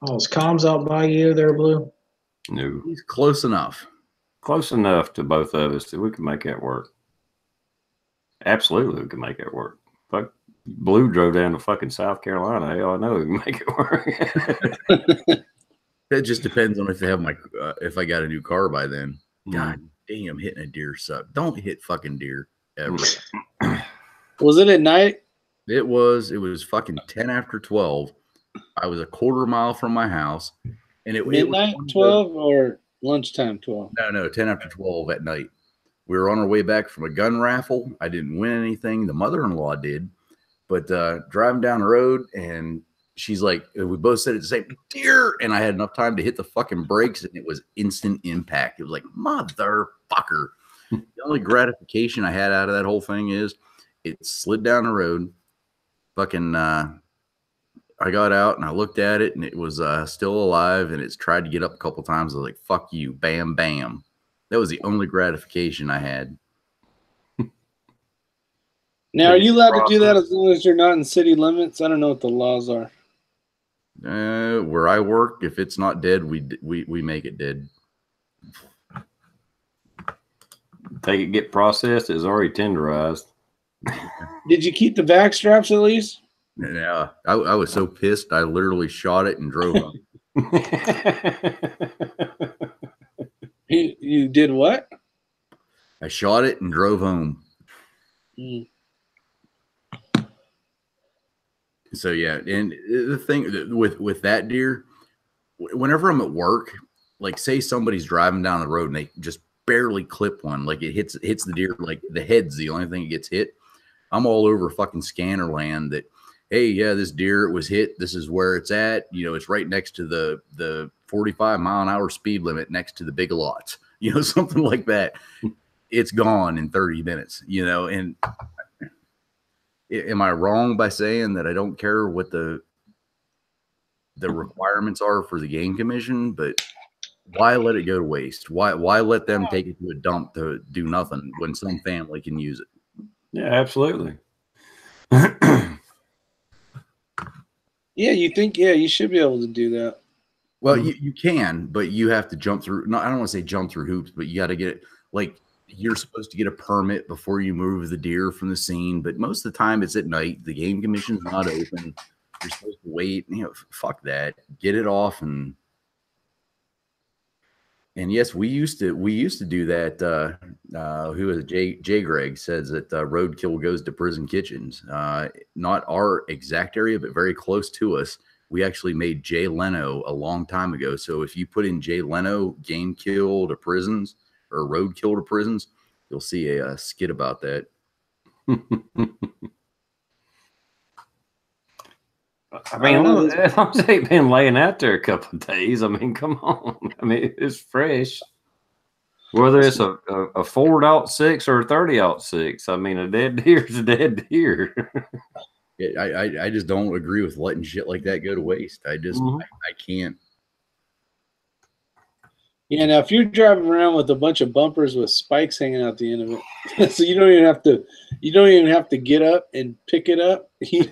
Oh, is comms out by you there, Blue? No. he's close enough. Close enough to both of us that we can make that work. Absolutely, we can make it work. Fuck, Blue drove down to fucking South Carolina. Hell, I know we can make it work. That just depends on if they have my if I got a new car by then. God Mm. damn, hitting a deer suck. Don't hit fucking deer ever. Was it at night? It was fucking 10 after 12. I was a quarter mile from my house, and it Midnight was 12 or lunchtime 12? No, 10 after 12 at night. We were on our way back from a gun raffle. I didn't win anything. The mother-in-law did, but driving down the road, and she's like, we both said it the same, deer, and I had enough time to hit the fucking brakes, and it was instant impact. It was like, motherfucker. The only gratification I had out of that whole thing is it slid down the road. Fucking, I got out and I looked at it, and it was still alive, and it's tried to get up a couple times. I was like, fuck you, bam, bam. That was the only gratification I had. Now, are you allowed to do that as long as you're not in city limits? I don't know what the laws are. Where I work, if it's not dead, we make it dead. Take it, get processed. It's already tenderized. Did you keep the back straps at least? Yeah, I was so pissed. I literally shot it and drove home. You did what? I shot it and drove home. Mm. So yeah, and the thing with that deer, whenever I'm at work, like say somebody's driving down the road and they just barely clip one, like it hits the deer, like the head's the only thing that gets hit. I'm all over fucking scanner land that, hey, yeah, this deer was hit. This is where it's at. You know, it's right next to the 45-mile-an-hour speed limit next to the big lots. You know, something like that. It's gone in 30 minutes. You know, and am I wrong by saying that I don't care what the requirements are for the game commission? But why let it go to waste? Why let them take it to a dump to do nothing when some family can use it? Yeah, absolutely. Yeah, you think, yeah, you should be able to do that. Well, you can, but you have to jump through. No, I don't want to say jump through hoops, but you got to get it. Like you're supposed to get a permit before you move the deer from the scene. But most of the time, it's at night. The game commission's not open. You're supposed to wait. You know, fuck that. Get it off and yes, we used to do that. Who was it? Jay Greg says that Roadkill goes to prison kitchens. Not our exact area, but very close to us. We actually made Jay Leno a long time ago. So if you put in Jay Leno game kill to prisons or roadkill to prisons, you'll see a skit about that. I mean, as long as they've been laying out there a couple of days, I mean, come on. I mean, it's fresh. Whether it's a 4.6 or a 30.6, I mean, a dead deer is a dead deer. I just don't agree with letting shit like that go to waste. I just I can't. Yeah, now if you're driving around with a bunch of bumpers with spikes hanging out the end of it, so you don't even have to get up and pick it up. You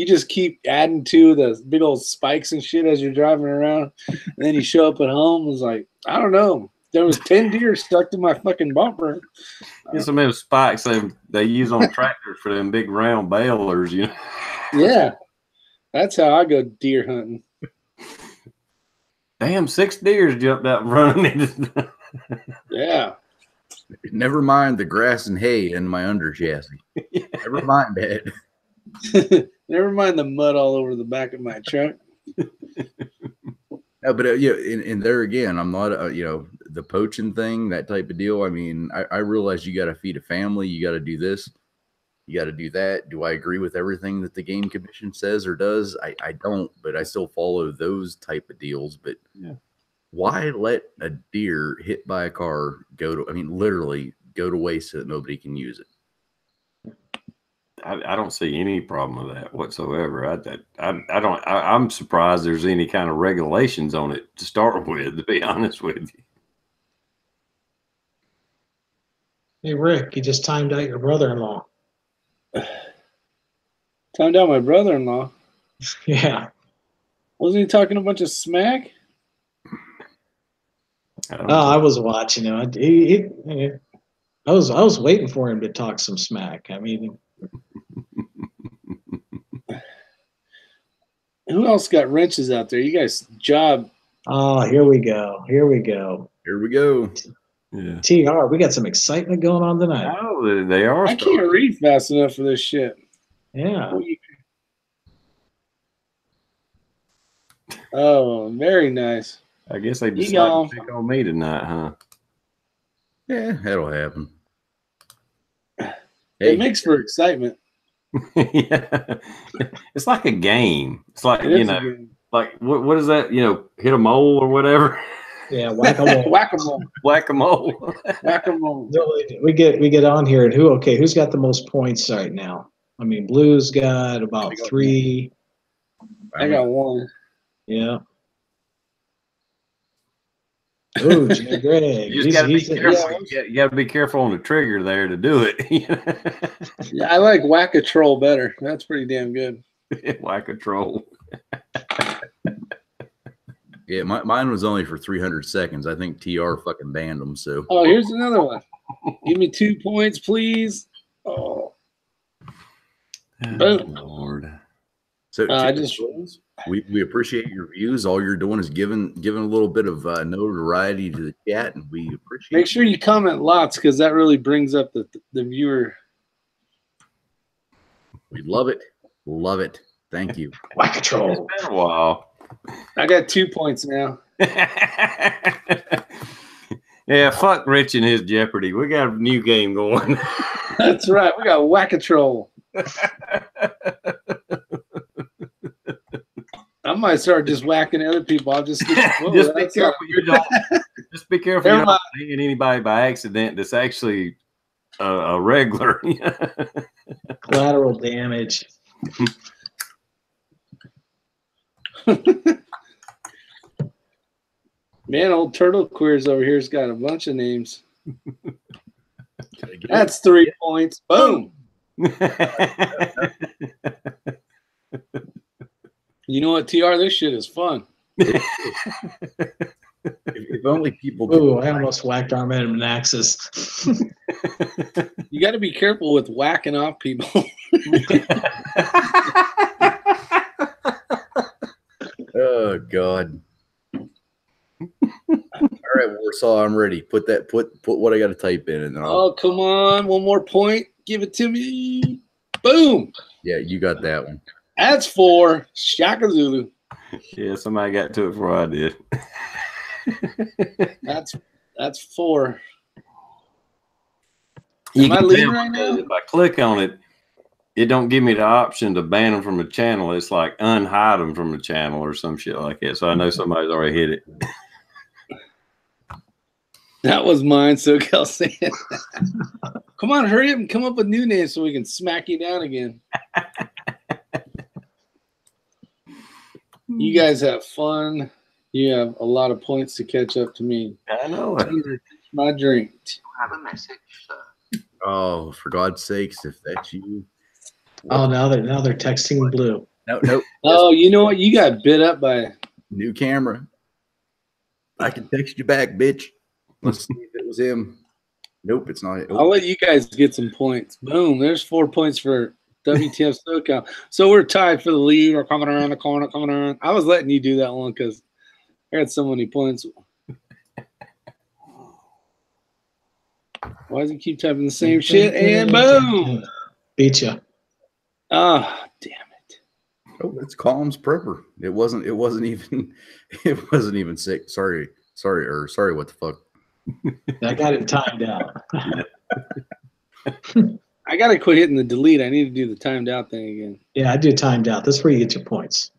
just keep adding to the big old spikes and shit as you're driving around. And then you show up at home and it's like, I don't know. There was 10 deer stuck to my fucking bumper. Get some of those spikes they use on tractors for them big round balers, you know. Yeah. That's how I go deer hunting. Damn, 6 deers jumped out running. Yeah. Never mind the grass and hay in my under chassis. Yeah. Never mind that. Never mind the mud all over the back of my truck. No, but yeah, and there again, I'm not, the poaching thing, that type of deal. I mean, I realize you got to feed a family. You got to do this. You got to do that. Do I agree with everything that the game commission says or does? I don't, but I still follow those type of deals. But yeah, why let a deer hit by a car literally go to waste so that nobody can use it? I don't see any problem with that whatsoever. I'm surprised there's any kind of regulations on it to start with, to be honest with you. Hey, Rick, you just timed out your brother-in-law. Timed out my brother-in-law. Yeah. Wasn't he talking a bunch of smack? I was watching him. I was waiting for him to talk some smack. I mean, who else got wrenches out there? You guys job. oh, here we go. Here we go. Here we go. Yeah. TR, we got some excitement going on tonight. Oh, they are. I can't read fast enough for this shit. Yeah. Oh, very nice. I guess they decided to pick on me tonight, huh? Yeah, that'll happen. It makes for excitement. Yeah. It's like a game. It's like, like what is that? Hit a mole or whatever. Yeah, whack-a-mole. Whack-a-mole. Whack-a-mole. Whack-a-mole. We get on here, and who's got the most points right now? I mean, Blue's got about 3. I got 1. Yeah. Oh, Jay Greg. You got to be careful. You got to be careful on the trigger there to do it. Yeah, I like whack-a-troll better. That's pretty damn good. Whack-a-troll. Yeah, mine was only for 300 seconds. I think TR fucking banned them. So. Oh, here's another one. Give me 2 points, please. Oh. Boom. Lord. So I just. We appreciate your views. All you're doing is giving a little bit of notoriety to the chat, and we appreciate. Make sure you comment lots because that really brings up the viewer. We love it. Thank you. Whack-a-troll. It's been a while. I got 2 points now. Yeah, fuck Rich and his Jeopardy. We got a new game going. That's right. We got whack-a-troll. I might start just whacking other people. I'll just be careful. Just be careful you don't hit anybody by accident. That's actually a regular. Collateral damage. Man, old Turtle Queers over here's got a bunch of names. That's 3 points. Boom. You know what, TR? This shit is fun. If only people. Ooh, I almost whacked Armin and Axis. You got to be careful with whacking off people. Oh God. All right, Warsaw, I'm ready. Put what I got to type in, and then Oh, come on, 1 more point. Give it to me. Boom. Yeah, you got that one. That's 4. Shaka Zulu. Yeah, somebody got to it before I did. That's 4. Am I leading right now? If I click on it, it don't give me the option to ban them from the channel. It's like unhide them from the channel or some shit like that. So I know somebody's already hit it. That was mine, so Kelsey. Come on, hurry up and come up with new names so we can smack you down again. You guys have fun. You have a lot of points to catch up to me. I know it. My drink. Have a message, sir. Oh, for God's sakes, if that's you. Oh, now they're texting Blue. No. Oh, you know what? You got bit up by New camera. I can text you back, bitch. Let's see if it was him. Nope, it's not. I'll let you guys get some points. Boom. There's 4 points for WTF SoCal. So we're tied for the lead. We're coming around the corner, coming around. I was letting you do that one because I had so many points. Why does he keep typing the same shit? And boom. Beat you. Ah, damn it. Oh, it's Calm's Prepper. It wasn't even sick. Sorry, what the fuck? I got it timed out. I got to quit hitting the delete. I need to do the timed out thing again. Yeah, I do timed out. That's where you get your points.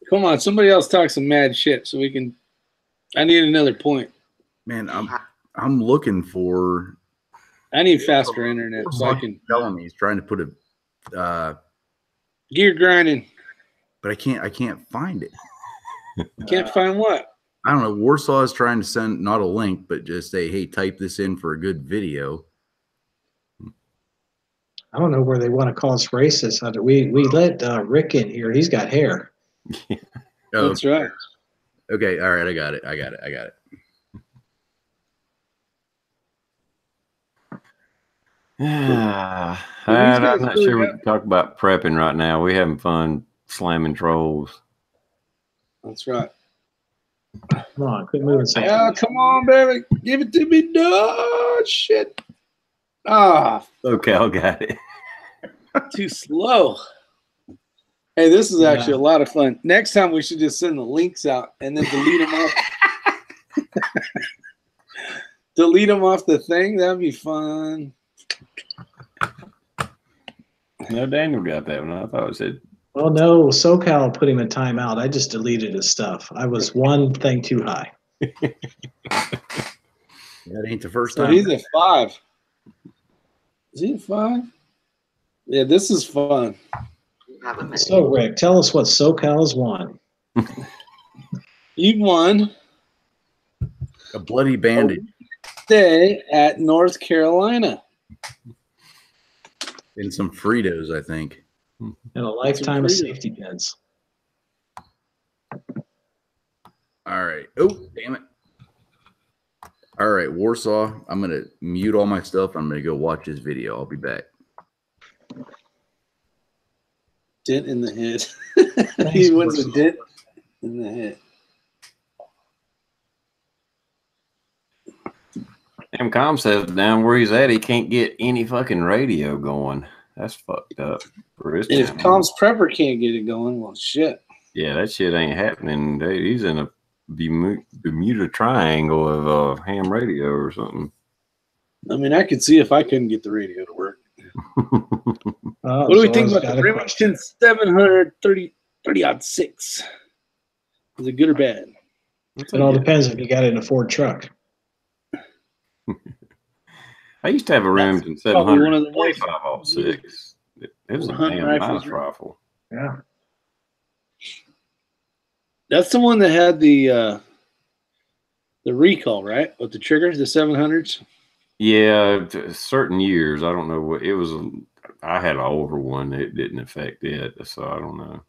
Come on, somebody else talk some mad shit so we can. I need another point. Man, I'm looking for. I need faster internet so I can. Telling me he's trying to put a. Gear grinding. But I can't find it. Can't find what? I don't know. Warsaw is trying to send not a link, but just say, hey, type this in for a good video. I don't know where they want to call us racist. We let Rick in here. He's got hair. Oh, That's right. okay. All right. I got it. I'm not sure we can talk about prepping right now. We're having fun slamming trolls. That's right. Come on, quit moving so Yeah, come on, baby. Give it to me. No, shit. Ah. Okay, I got it. Too slow. Hey, this is actually a lot of fun. Next time we should just send the links out and then delete them off. Delete them off the thing. That'd be fun. No, Daniel got that one. I thought it said. Well, no, SoCal put him in timeout. I just deleted his stuff. I was one thing too high. That ain't the first So time. he's at 5. Is he at 5? Yeah, this is fun. So, Rick, tell us what SoCal's won. You won A bloody bandage. stay at North Carolina. And some Fritos, I think. And a lifetime of safety pins. All right. Oh, damn it. All right, Warsaw. I'm going to mute all my stuff. I'm going to go watch this video. I'll be back. Dent in the head. He wins a dent in the head. M-Com says down where he's at, he can't get any fucking radio going. That's fucked up. For his If Tom's Prepper can't get it going, well, shit. Yeah, that shit ain't happening. He's in a Bermuda Triangle of ham radio or something. I mean, I could see if I couldn't get the radio to work. What do we think about the Remington 730-06? Is it good or bad? It all depends if you got it in a Ford truck. I used to have a Remington 725-06. It was a damn nice rifle. Yeah. That's the one that had the recall, right? With the triggers, the 700s? Yeah, certain years. I don't know what it was. I had an older one. It didn't affect it, so I don't know.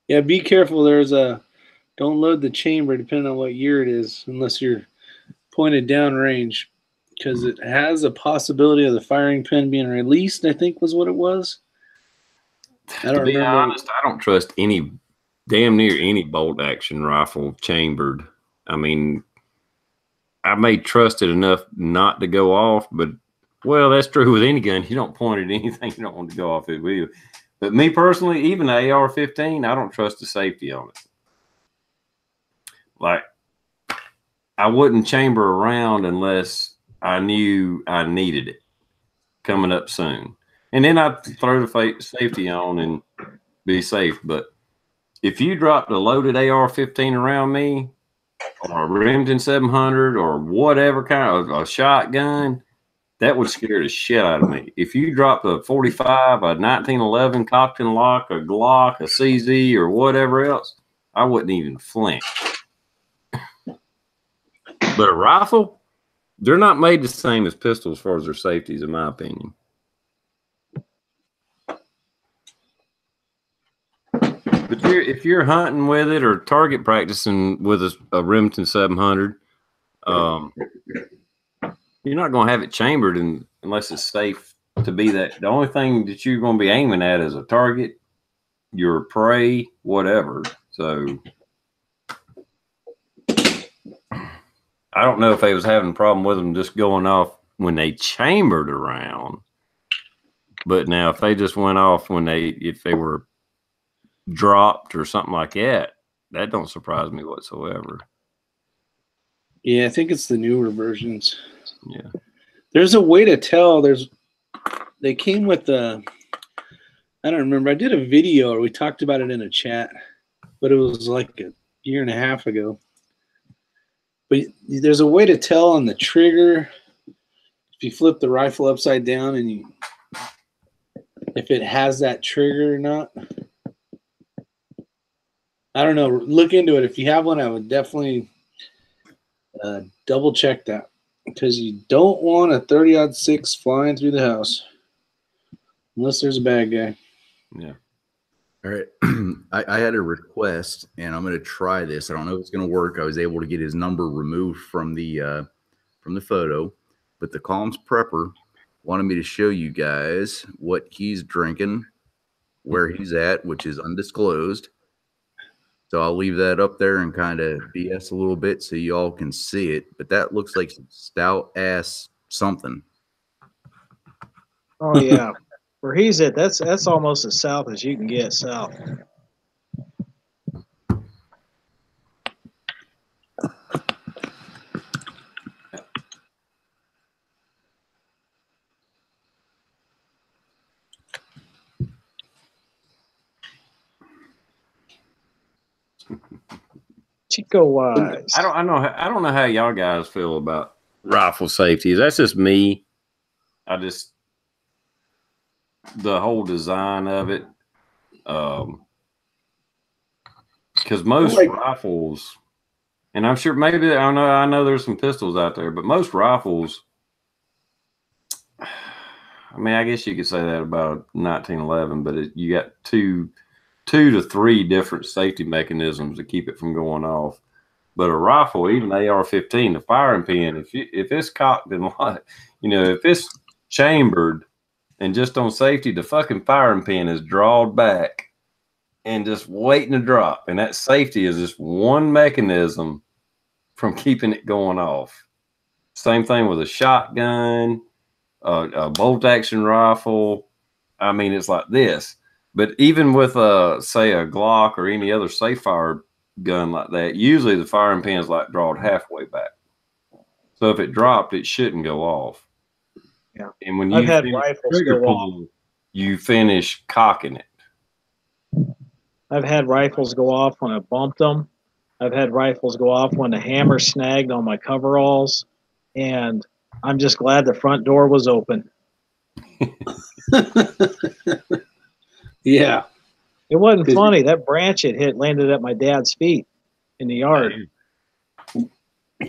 Yeah, be careful. Don't load the chamber depending on what year it is, unless you're pointed down range, because it has a possibility of the firing pin being released, I think was what it was. I don't remember. To be honest, I don't trust damn near any bolt action rifle chambered. I mean, I may trust it enough not to go off, but well, that's true with any gun. You don't point at anything you don't want to go off it with. But me personally, even the AR-15, I don't trust the safety on it. Like, I wouldn't chamber around unless I knew I needed it coming up soon. And then I'd throw the safety on and be safe. But if you dropped a loaded AR-15 around me, or a Remington 700, or whatever kind of a shotgun, that would scare the shit out of me. If you dropped a 45, a 1911 cocked and lock, a Glock, a CZ, or whatever else, I wouldn't even flinch. But a rifle, they're not made the same as pistols as far as their safeties, in my opinion. But if you're hunting with it or target practicing with a Remington 700, you're not going to have it chambered unless it's safe to be that. The only thing that you're going to be aiming at is a target, your prey, whatever. So I don't know if they was having a problem with them just going off when they chambered around. But now if they just went off if they were dropped or something like that, that don't surprise me whatsoever. Yeah, I think it's the newer versions. Yeah. There's a way to tell. They came with I don't remember. I did a video or we talked about it in a chat, but it was like a year and a half ago. But there's a way to tell on the trigger if you flip the rifle upside down and if it has that trigger or not. I don't know. Look into it. If you have one, I would definitely double check that, because you don't want a 30-06 flying through the house unless there's a bad guy. Yeah. All right. I had a request, and I'm going to try this. I don't know if it's going to work. I was able to get his number removed from the photo, but the Calms Prepper wanted me to show you guys what he's drinking, where he's at, which is undisclosed. So I'll leave that up there and kind of BS a little bit so you all can see it. But that looks like some stout ass something. Oh yeah, where he's at, that's almost as south as you can get south. Chico wise. I don't know how y'all guys feel about rifle safeties. That's just me. The whole design of it. Because most rifles, and I'm sure maybe I know there's some pistols out there, but most rifles, I mean, I guess you could say that about 1911, but you got two to three different safety mechanisms to keep it from going off. But a rifle, even the AR-15, the firing pin, if it's cocked and if it's chambered and just on safety, the fucking firing pin is drawed back and just waiting to drop. And that safety is just one mechanism from keeping it going off. Same thing with a shotgun, a bolt action rifle. I mean, it's like this. But even with say a Glock or any other safe fire gun like that, usually the firing pin is like drawn halfway back. So if it dropped, it shouldn't go off. Yeah. And when I've you had finish rifles trigger go pull, you finish cocking it. I've had rifles go off when I bumped them. I've had rifles go off when the hammer snagged on my coveralls, and I'm just glad the front door was open. Yeah. It wasn't funny. That branch it hit landed at my dad's feet in the yard.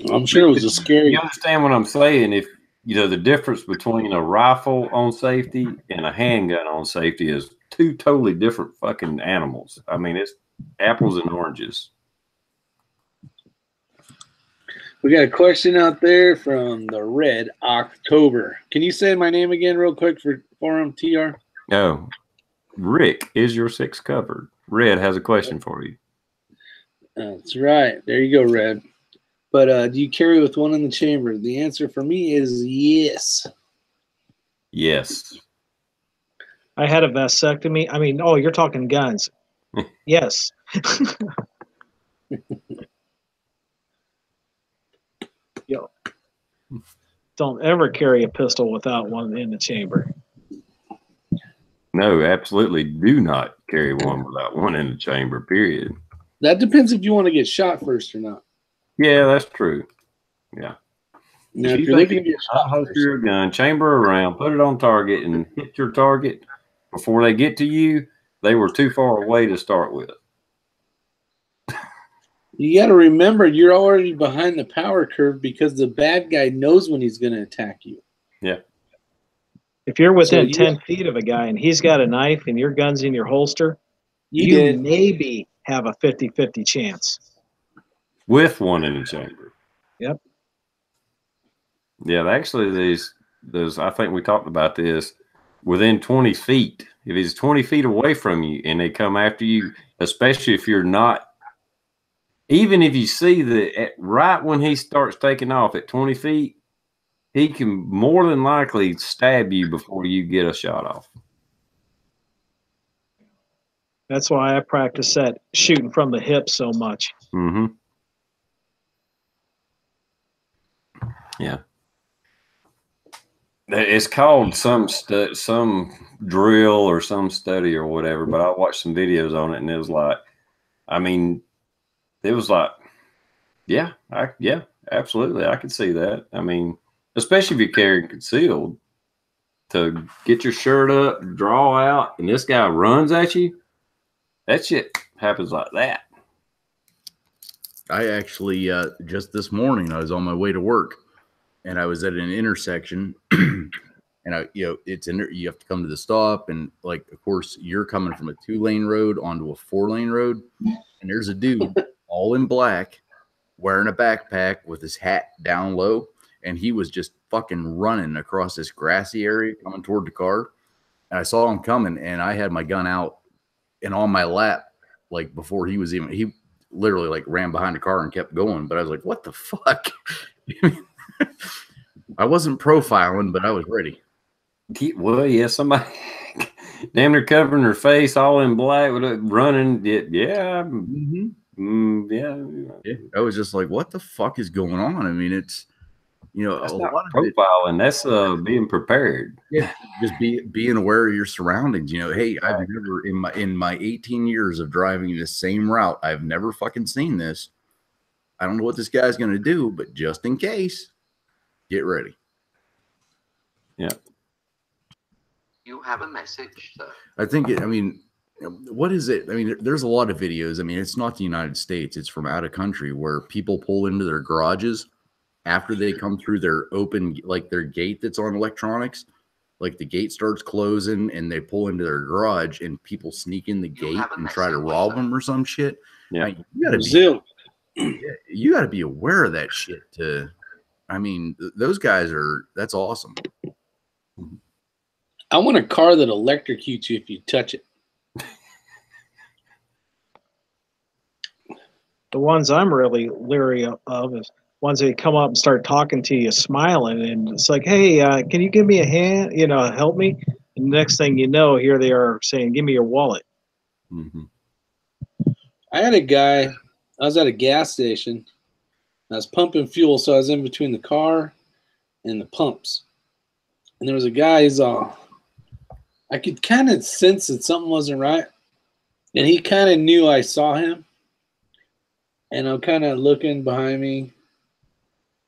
I'm sure it was a scary. You understand what I'm saying? If the difference between a rifle on safety and a handgun on safety is two totally different fucking animals. I mean, it's apples and oranges. We got a question out there from the Red October. Can you say my name again real quick for him, TR? Oh, Rick, is your six covered? Red has a question for you. That's right. There you go, Red. But do you carry with one in the chamber? The answer for me is yes. Yes. I had a vasectomy. I mean, oh, you're talking guns. Yes. Yo, don't ever carry a pistol without one in the chamber. No, absolutely do not carry one without one in the chamber, period. That depends if you want to get shot first or not. Yeah, that's true. Yeah. Now, if you're looking to get shot holster your gun, chamber around, put it on target, and hit your target before they get to you, they were too far away to start with. You got to remember, you're already behind the power curve because the bad guy knows when he's going to attack you. Yeah. If you're within 10 feet of a guy and he's got a knife and your gun's in your holster, you maybe have a 50-50 chance. With one in the chamber. Yep. Yeah, actually, there's I think we talked about this, within 20 feet. If he's 20 feet away from you and they come after you, especially if you're not, even if you see that right when he starts taking off at 20 feet, he can more than likely stab you before you get a shot off. That's why I practice that shooting from the hip so much. Mm-hmm. Yeah. It's called some drill or some study or whatever, but I watched some videos on it and it was like, I mean, it was like, yeah, absolutely. I could see that. I mean, especially if you're carrying concealed, to get your shirt up, draw out, and this guy runs at you, that shit happens like that. I actually just this morning I was on my way to work, and I was at an intersection, and you have to come to the stop, and like of course you're coming from a 2-lane road onto a 4-lane road, and there's a dude all in black wearing a backpack with his hat down low, and he was just fucking running across this grassy area coming toward the car, and I saw him coming, and I had my gun out and on my lap like before he literally like ran behind the car and kept going. But I was like, what the fuck? I wasn't profiling, but I was ready. Well, yeah, somebody damn near covering her face, all in black, running. Yeah, yeah. I was just like, what the fuck is going on? I mean, it's that's not profiling. That's being prepared. Yeah, just being aware of your surroundings. Hey, I've never in my 18 years of driving the same route, I've never fucking seen this. I don't know what this guy's gonna do, but just in case, get ready. Yeah. You have a message, sir. I think what is it? I mean, there's a lot of videos. I mean, it's not the United States, it's from out of country where people pull into their garages after they come through their open, like their gate that's on electronics, like the gate starts closing and they pull into their garage and people sneak in the gate and try to rob them or some shit. Yeah. I mean, you gotta be aware of that shit those guys that's awesome. I want a car that electrocutes you if you touch it. The ones I'm really leery of is ones that come up and start talking to you, smiling, and it's like, hey, can you give me a hand? Help me. And the next thing you know, here they are saying, give me your wallet. Mm-hmm. I had a guy, I was at a gas station. I was pumping fuel, so I was in between the car and the pumps. And there was a guy, I could kind of sense that something wasn't right. And he kind of knew I saw him. And I'm kind of looking behind me.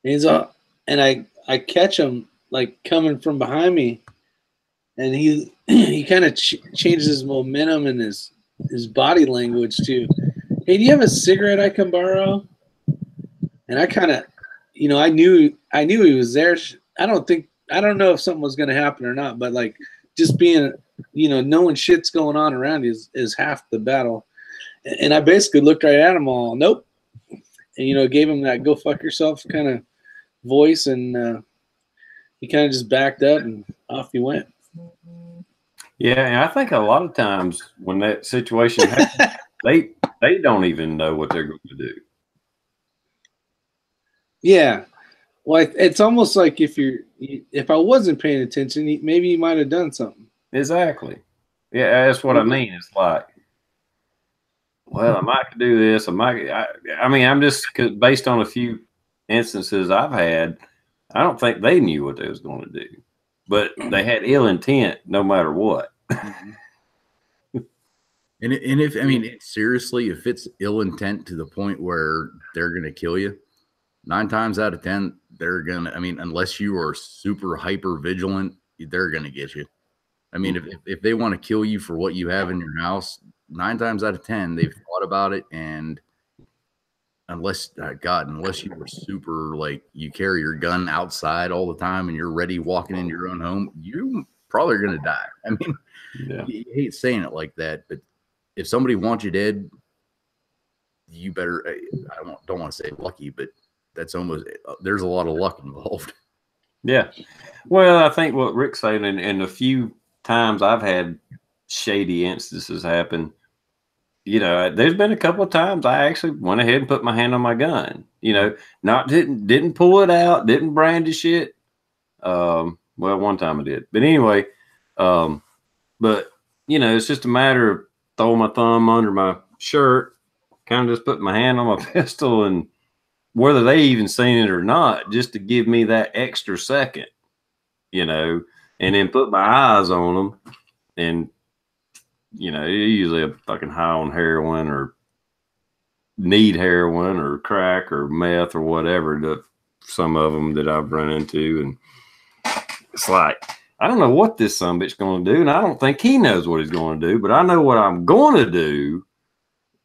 And I catch him like coming from behind me, and he kind of changes his momentum and his body language to, hey, do you have a cigarette I can borrow? And I kind of, I knew he was there. I don't know if something was going to happen or not, but like just being, knowing shit's going on around you is half the battle. And I basically looked right at him all, nope. And, gave him that go fuck yourself kind of voice, and he kind of just backed up and off he went. Yeah, and I think a lot of times when that situation happens, they don't even know what they're going to do. Yeah, well, it's almost like if I wasn't paying attention, maybe you might have done something. Exactly. Yeah, that's what I mean. It's like, well, I might do this. I'm just based on a few instances I've had. I don't think they knew what they was going to do, but they had ill intent no matter what. Seriously, if it's ill intent to the point where they're going to kill you, 9 times out of 10, they're going to, unless you are super hyper vigilant, they're going to get you. If they want to kill you for what you have in your house, 9 times out of 10, they've thought about it. And unless you were super, like, you carry your gun outside all the time and you're ready walking into your own home, you probably are going to die. Yeah. You hate saying it like that, but if somebody wants you dead, you better, I don't want to say lucky, but that's almost, there's a lot of luck involved. Yeah. Well, I think what Rick's saying, and a few times I've had shady instances happen, there's been a couple of times I actually went ahead and put my hand on my gun, didn't pull it out, didn't brandish it. Well, one time I did, but anyway, but it's just a matter of throwing my thumb under my shirt, kind of just putting my hand on my pistol, and whether they even seen it or not, just to give me that extra second, and then put my eyes on them, and usually I'm fucking high on heroin or need heroin or crack or meth or whatever. Some of them that I've run into, and it's like, I don't know what this sumbitch's going to do, and I don't think he knows what he's going to do, but I know what I'm going to do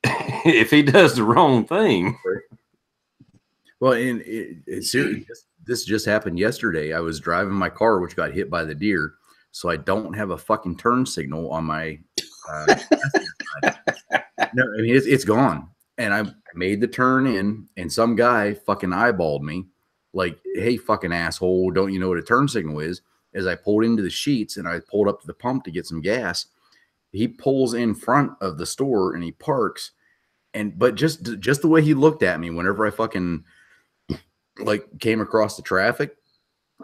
if he does the wrong thing. Well, and this just happened yesterday. I was driving my car, which got hit by the deer, so I don't have a fucking turn signal on my. No, I mean it's gone, and I made the turn in, and some guy fucking eyeballed me, like, "Hey, fucking asshole, don't you know what a turn signal is?" As I pulled into the sheets and I pulled up to the pump to get some gas, he pulls in front of the store and he parks, but just the way he looked at me whenever I fucking like came across the traffic,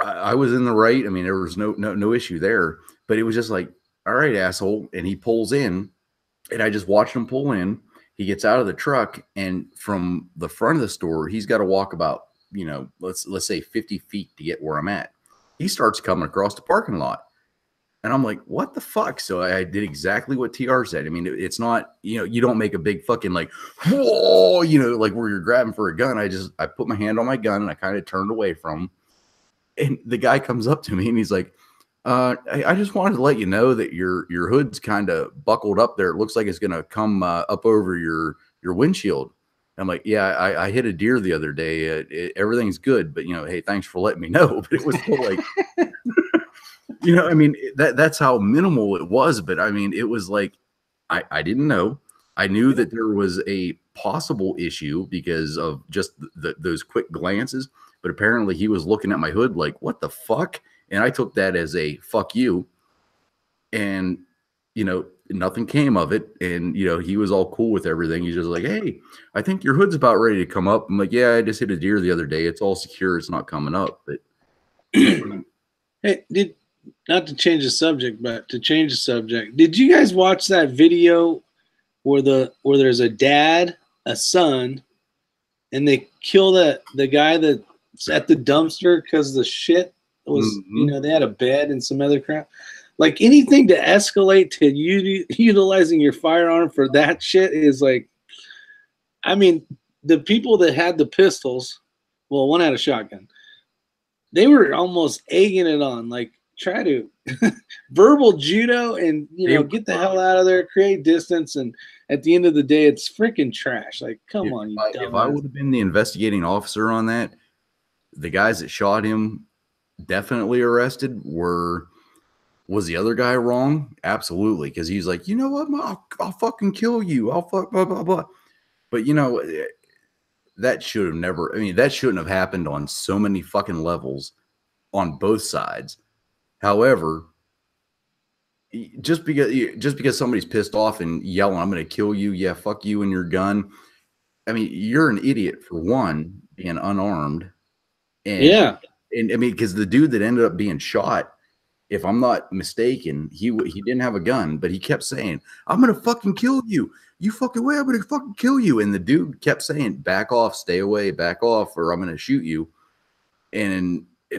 I was in the right. I mean, there was no issue there, but it was just like, "All right, asshole," and he pulls in. And I just watched him pull in. He gets out of the truck, and from the front of the store, he's got to walk about, let's say 50 feet to get where I'm at. He starts coming across the parking lot, and I'm like, "What the fuck?" So I did exactly what TR said. I mean, it's not, you don't make a big fucking like, whoa, like where you're grabbing for a gun. I put my hand on my gun and I kind of turned away from him. And the guy comes up to me and he's like, I just wanted to let you know that your hood's kind of buckled up there. It looks like it's going to come up over your windshield. I'm like, "Yeah, I hit a deer the other day. Everything's good, but hey, thanks for letting me know." But it was still like, I mean, that's how minimal it was. But I mean, it was like, I didn't know. I knew that there was a possible issue because of just those quick glances. But apparently he was looking at my hood like, "What the fuck?" And I took that as a fuck you. And, nothing came of it. And, he was all cool with everything. He's just like, "Hey, I think your hood's about ready to come up." I'm like, "Yeah, I just hit a deer the other day. It's all secure. It's not coming up." But Hey, not to change the subject, but to change the subject, did you guys watch that video where there's a dad, a son, and they kill the guy that's at the dumpster because the shit was, they had a bed and some other crap. Like anything to escalate to utilizing your firearm for that shit is like, I mean, the people that had the pistols, well, one had a shotgun. They were almost egging it on, like try to verbal judo and get the hell out of there, create distance, and at the end of the day, it's freaking trash. Like, come on, if I would have been the investigating officer on that, the guys that shot him definitely arrested. Was the other guy wrong? Absolutely, because he's like, "You know what, I'll fucking kill you. I'll fuck blah blah blah." But that should have never. I mean, that shouldn't have happened on so many fucking levels on both sides. However, just because somebody's pissed off and yelling, "I'm going to kill you," yeah, fuck you and your gun. I mean, you're an idiot for one, being unarmed, and I mean, because the dude that ended up being shot, if I'm not mistaken, he didn't have a gun, but he kept saying, "I'm going to fucking kill you. You fucking way, I'm going to fucking kill you." And the dude kept saying, "Back off, stay away, back off, or I'm going to shoot you."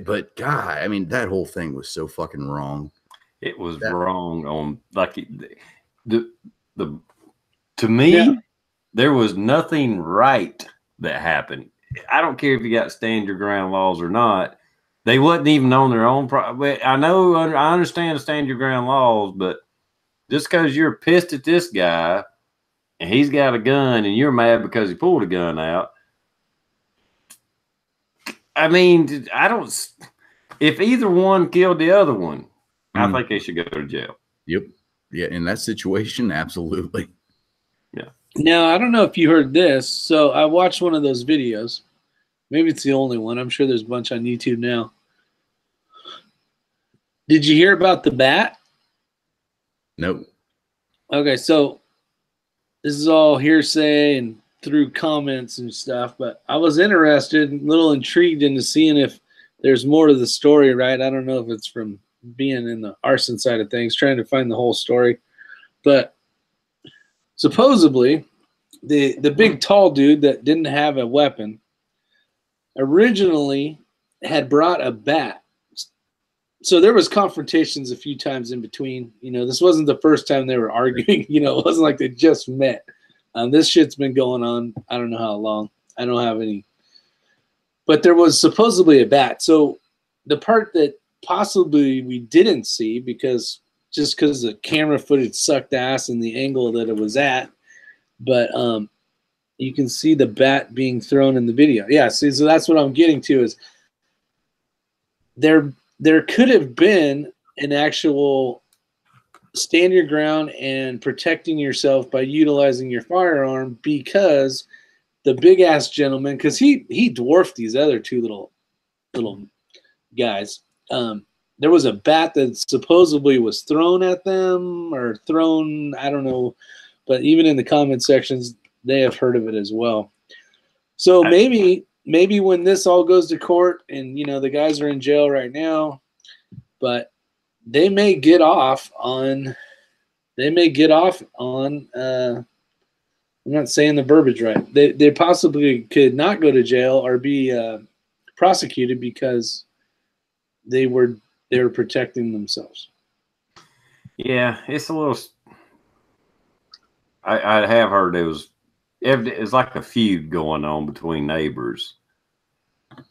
But God, I mean, that whole thing was so fucking wrong. It was wrong on like to me, there was nothing right that happened. I don't care if you got stand your ground laws or not. They wasn't even on their own. I know, I understand stand your ground laws, but just because you're pissed at this guy and he's got a gun and you're mad because he pulled a gun out, I mean, if either one killed the other one, I think they should go to jail. Yep. Yeah. In that situation, absolutely. Yeah. Now, I don't know if you heard this. So I watched one of those videos. Maybe it's the only one. I'm sure there's a bunch on YouTube now. Did you hear about the bat? Nope. Okay, so this is all hearsay and through comments and stuff, but I was interested, a little intrigued into seeing if there's more to the story, right? I don't know if it's from being in the arson side of things, trying to find the whole story. But supposedly, the big tall dude that didn't have a weapon originally had brought a bat. So there was confrontations a few times in between. This wasn't the first time they were arguing. It wasn't like they just met. This shit's been going on, I don't know how long. I don't have any. But there was supposedly a bat. So the part that possibly we didn't see, because the camera footage sucked ass and the angle that it was at, but You can see the bat being thrown in the video. Yeah, see, so that's what I'm getting to is there could have been an actual stand your ground and protecting yourself by utilizing your firearm, because the big ass gentleman, because he dwarfed these other two little guys. There was a bat that supposedly was thrown at them or thrown, I don't know, but even in the comment sections, they have heard of it as well. So maybe when this all goes to court and, you know, the guys are in jail right now, but they may get off on, I'm not saying the verbiage right. They possibly could not go to jail or be prosecuted because they were protecting themselves. Yeah, it's a little. I have heard it's like a feud going on between neighbors,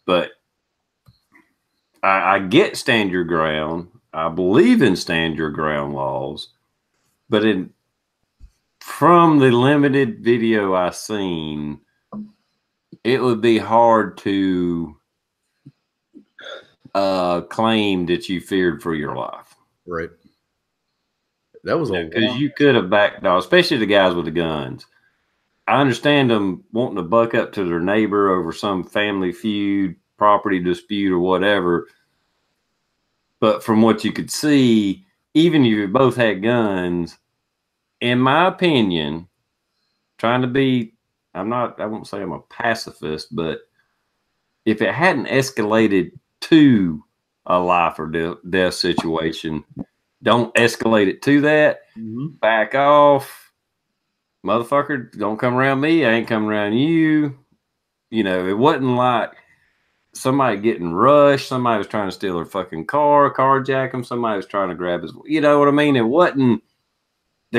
but I get stand your ground. I believe in stand your ground laws, but from the limited video I seen, it would be hard to claim that you feared for your life. Right. That was because you could have backed off, especially the guys with the guns. I understand them wanting to buck up to their neighbor over some family feud, property dispute, or whatever. But from what you could see, even if you both had guns, in my opinion, trying to be, I won't say I'm a pacifist, but if it hadn't escalated to a life or death situation, don't escalate it to that. Back off. Motherfucker, don't come around me. I ain't coming around you. You know, it wasn't like somebody getting rushed. Somebody was trying to steal their fucking car, carjack them. Somebody was trying to grab his, you know what I mean? There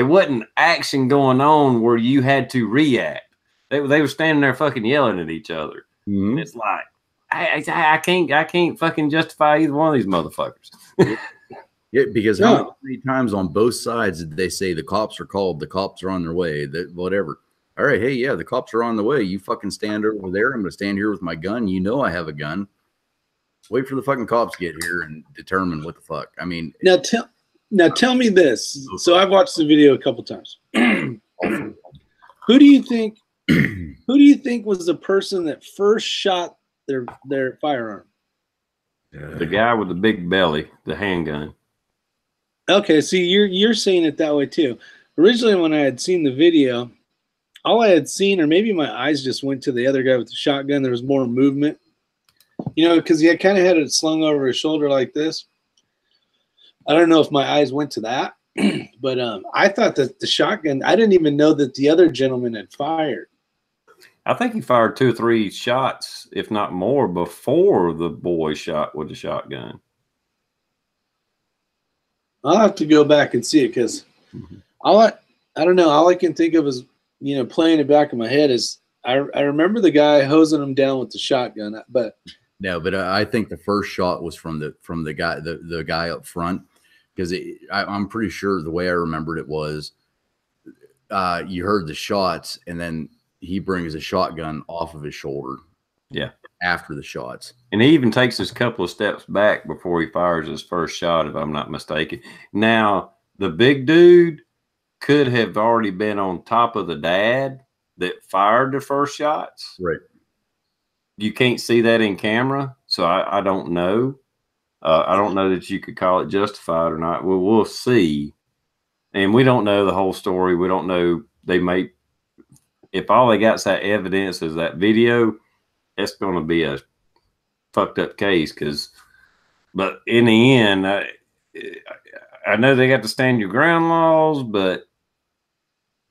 wasn't action going on where you had to react. They were standing there fucking yelling at each other. And it's like, I can't fucking justify either one of these motherfuckers. Yeah, because how many times on both sides did they say the cops are called, the cops are on their way, that whatever. All right, hey, yeah, the cops are on the way. You fucking stand over there. I'm going to stand here with my gun. You know I have a gun. Wait for the fucking cops to get here and determine what the fuck. I mean, now tell me this. So I've watched the video a couple times. Who do you think was the person that first shot their firearm? The guy with the big belly, the handgun. Okay, see, you're saying it that way too. Originally, when I had seen the video, all I had seen, or maybe my eyes just went to the other guy with the shotgun. There was more movement, you know, because he kind of had it slung over his shoulder like this. I don't know if my eyes went to that, but I thought that the shotgun, I didn't even know that the other gentleman had fired. I think he fired 2 or 3 shots, if not more, before the boy shot with the shotgun. I'll have to go back and see it because I don't know. All I can think of is, you know, playing it back in my head is I remember the guy hosing him down with the shotgun, but no, but I think the first shot was from the guy up front, because I'm pretty sure the way I remembered it was you heard the shots and then he brings a shotgun off of his shoulder. Yeah. After the shots. And he even takes his couple of steps back before he fires his first shot, if I'm not mistaken. Now, the big dude could have already been on top of the dad that fired the first shots. Right. You can't see that in camera, so I don't know. I don't know that you could call it justified or not. We'll see. And we don't know the whole story. We don't know. If all they got is that evidence is that video, it's going to be a fucked up case. But in the end, I know they got the stand your ground laws, but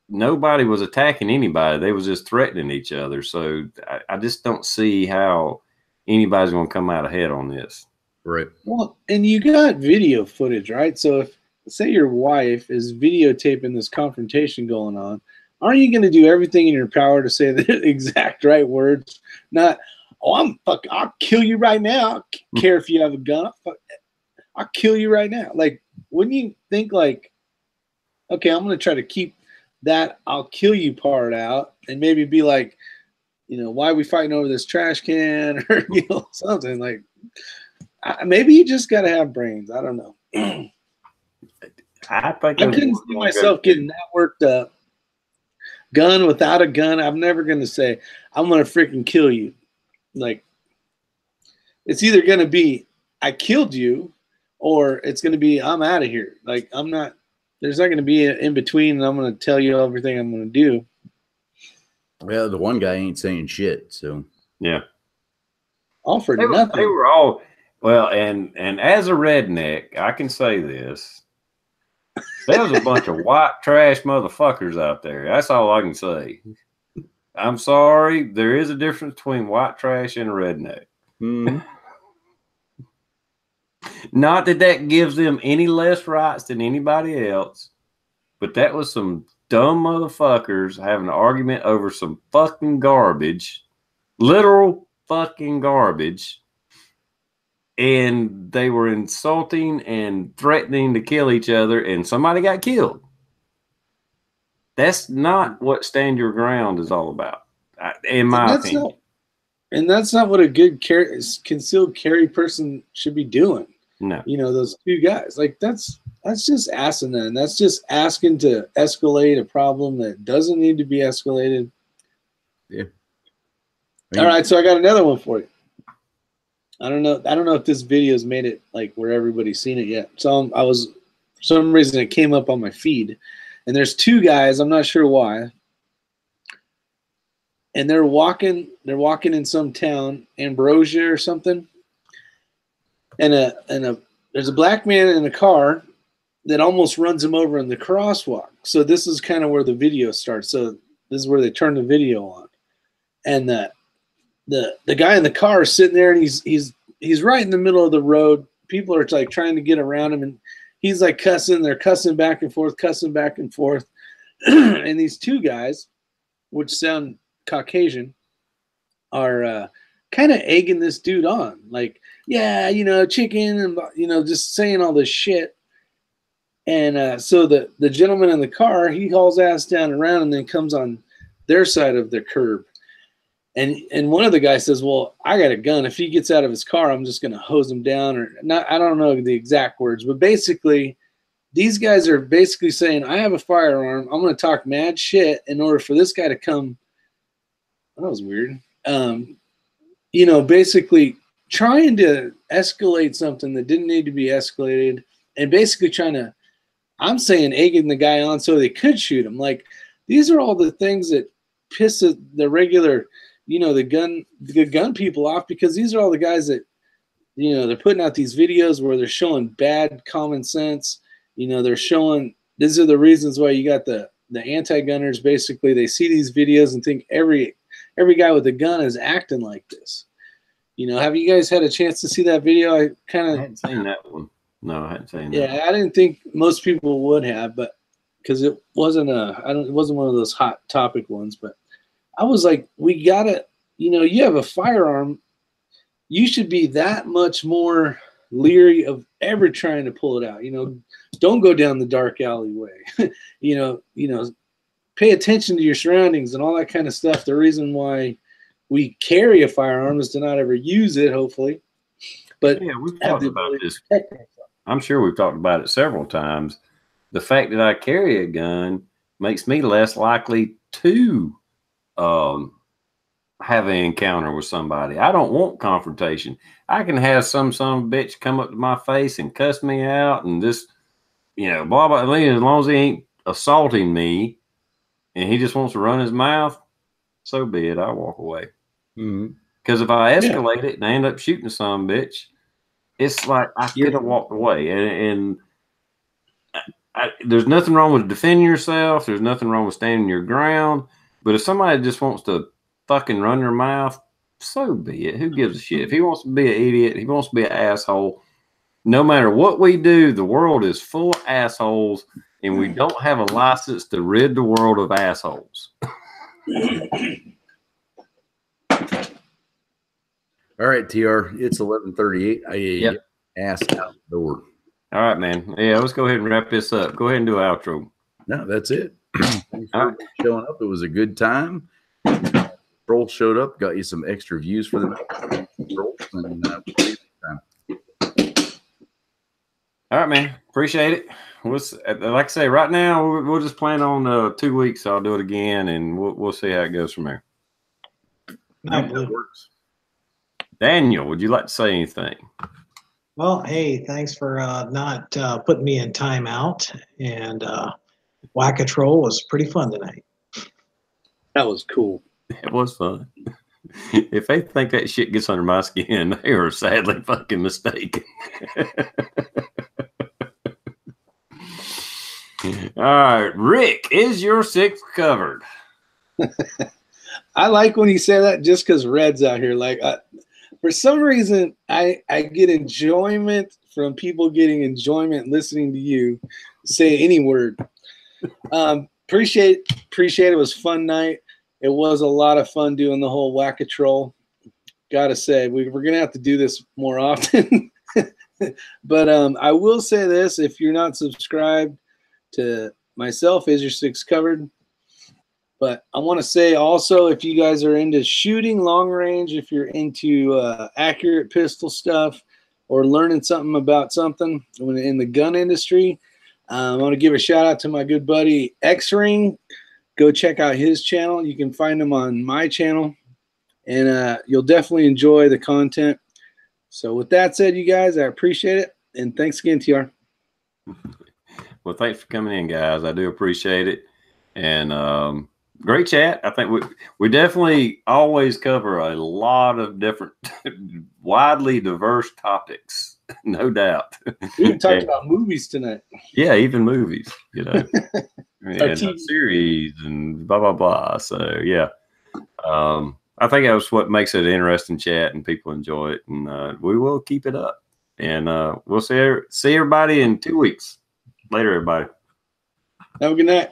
nobody was attacking anybody. They was just threatening each other. So I just don't see how anybody's going to come out ahead on this. Right. Well, and you got video footage, right? So if, say your wife is videotaping this confrontation going on, aren't you going to do everything in your power to say the exact right words? Not, oh, I'll kill you right now. I don't care if you have a gun. I'll kill you right now. Like, wouldn't you think like, okay, I'm going to try to keep that I'll kill you part out and maybe be like, why are we fighting over this trash can or something like. Maybe you just gotta have brains. I don't know. I think I couldn't see myself getting that worked up. Gun without a gun, I'm never gonna say I'm gonna freaking kill you. Like, it's either gonna be I killed you, or it's gonna be I'm out of here. Like, I'm not. There's not gonna be an in between, and I'm gonna tell you everything I'm gonna do. Well, the one guy ain't saying shit, so yeah. All for nothing. They were all well, and as a redneck, I can say this. There was a bunch of white trash motherfuckers out there. That's all I can say. I'm sorry. There is a difference between white trash and a redneck. Not that that gives them any less rights than anybody else, but that was some dumb motherfuckers having an argument over some fucking garbage, literal fucking garbage. And they were insulting and threatening to kill each other, and somebody got killed. That's not what stand your ground is all about, in my opinion. And that's not what a good concealed carry person should be doing. No. Those two guys. Like, that's just asinine. That's just asking to escalate a problem that doesn't need to be escalated. Yeah. All right, so I got another one for you. I don't know if this video's made it like where everybody's seen it yet. So for some reason it came up on my feed, and there's two guys. I'm not sure why. And they're walking in some town, Ambrosia or something. And there's a black man in a car that almost runs him over in the crosswalk. So this is kind of where the video starts. So this is where they turn the video on. And the guy in the car is sitting there, and he's right in the middle of the road. People are like trying to get around him, and he's like cussing. They're cussing back and forth. And these two guys, which sound Caucasian, are kind of egging this dude on, like, yeah, chicken, and just saying all this shit. And so the gentleman in the car, he hauls ass down around and then comes on their side of the curb. And one of the guys says, well, I got a gun. If he gets out of his car, I'm just going to hose him down. Or not. I don't know the exact words, but basically these guys are basically saying, I have a firearm. I'm going to talk mad shit in order for this guy to come. That was weird. Basically trying to escalate something that didn't need to be escalated, and basically I'm saying egging the guy on so they could shoot him. Like, these are all the things that piss the regular, the gun people off, because these are all the guys that, they're putting out these videos where they're showing bad common sense. They're showing, these are the reasons why you got the anti-gunners. Basically, they see these videos and think every guy with a gun is acting like this. Have you guys had a chance to see that video? I hadn't seen that one. No, I hadn't seen that. Yeah, I didn't think most people would have, but because it wasn't it wasn't one of those hot topic ones. But I was like, we gotta, you have a firearm, you should be that much more leery of ever trying to pull it out. Don't go down the dark alleyway. Pay attention to your surroundings and all that kind of stuff. The reason why we carry a firearm is to not ever use it, hopefully. But yeah, we've talked about this. I'm sure we've talked about it several times. The fact that I carry a gun makes me less likely to have an encounter with somebody. I don't want confrontation. I can have some bitch come up to my face and cuss me out and just, blah, blah, blah. As long as he ain't assaulting me and he just wants to run his mouth, so be it. I'll walk away. Because if I escalate it and I end up shooting some bitch, it's like I could have walked away. And there's nothing wrong with defending yourself. There's nothing wrong with standing your ground. But if somebody just wants to fucking run their mouth, so be it. Who gives a shit? If he wants to be an idiot, he wants to be an asshole. No matter what we do, the world is full of assholes, and we don't have a license to rid the world of assholes. All right, TR, it's 11:38. I asked out the door. All right, man. Yeah, let's go ahead and wrap this up. Go ahead and do an outro. No, that's it. Thanks for showing up. It was a good time. Troll showed up, got you some extra views for the night. And we'll see you next time. All right, man. Appreciate it. Like I say, right now we'll just plan on 2 weeks. I'll do it again, and we'll see how it goes from there. That works. Daniel, would you like to say anything? Well, hey, thanks for not putting me in timeout. And Whack-A-Troll was pretty fun tonight. That was cool. It was fun. If they think that shit gets under my skin, they are sadly fucking mistaken. All right, Rick, is your sixth covered? I like when you say that just because Red's out here. Like, for some reason, I get enjoyment from people getting enjoyment listening to you say any word. Appreciate it. It was a fun night. It was a lot of fun doing the whole Whack-A-Troll. Gotta say, we're gonna have to do this more often. But I will say this: if you're not subscribed to myself, is your six covered? But I want to say also, if you guys are into shooting long range, if you're into accurate pistol stuff, or learning something about something in the gun industry, I want to give a shout out to my good buddy X-Ring. Go check out his channel. You can find him on my channel, and you'll definitely enjoy the content. So with that said, you guys, I appreciate it, and thanks again, TR. Well, thanks for coming in, guys. I do appreciate it, and great chat. I think we definitely always cover a lot of different, widely diverse topics, no doubt. We even talked about movies tonight. Yeah, even movies, you know, TV series and blah blah blah. So yeah, I think that's what makes it an interesting chat, and people enjoy it, and we will keep it up. And we'll see everybody in 2 weeks. Later, everybody. Have a good night.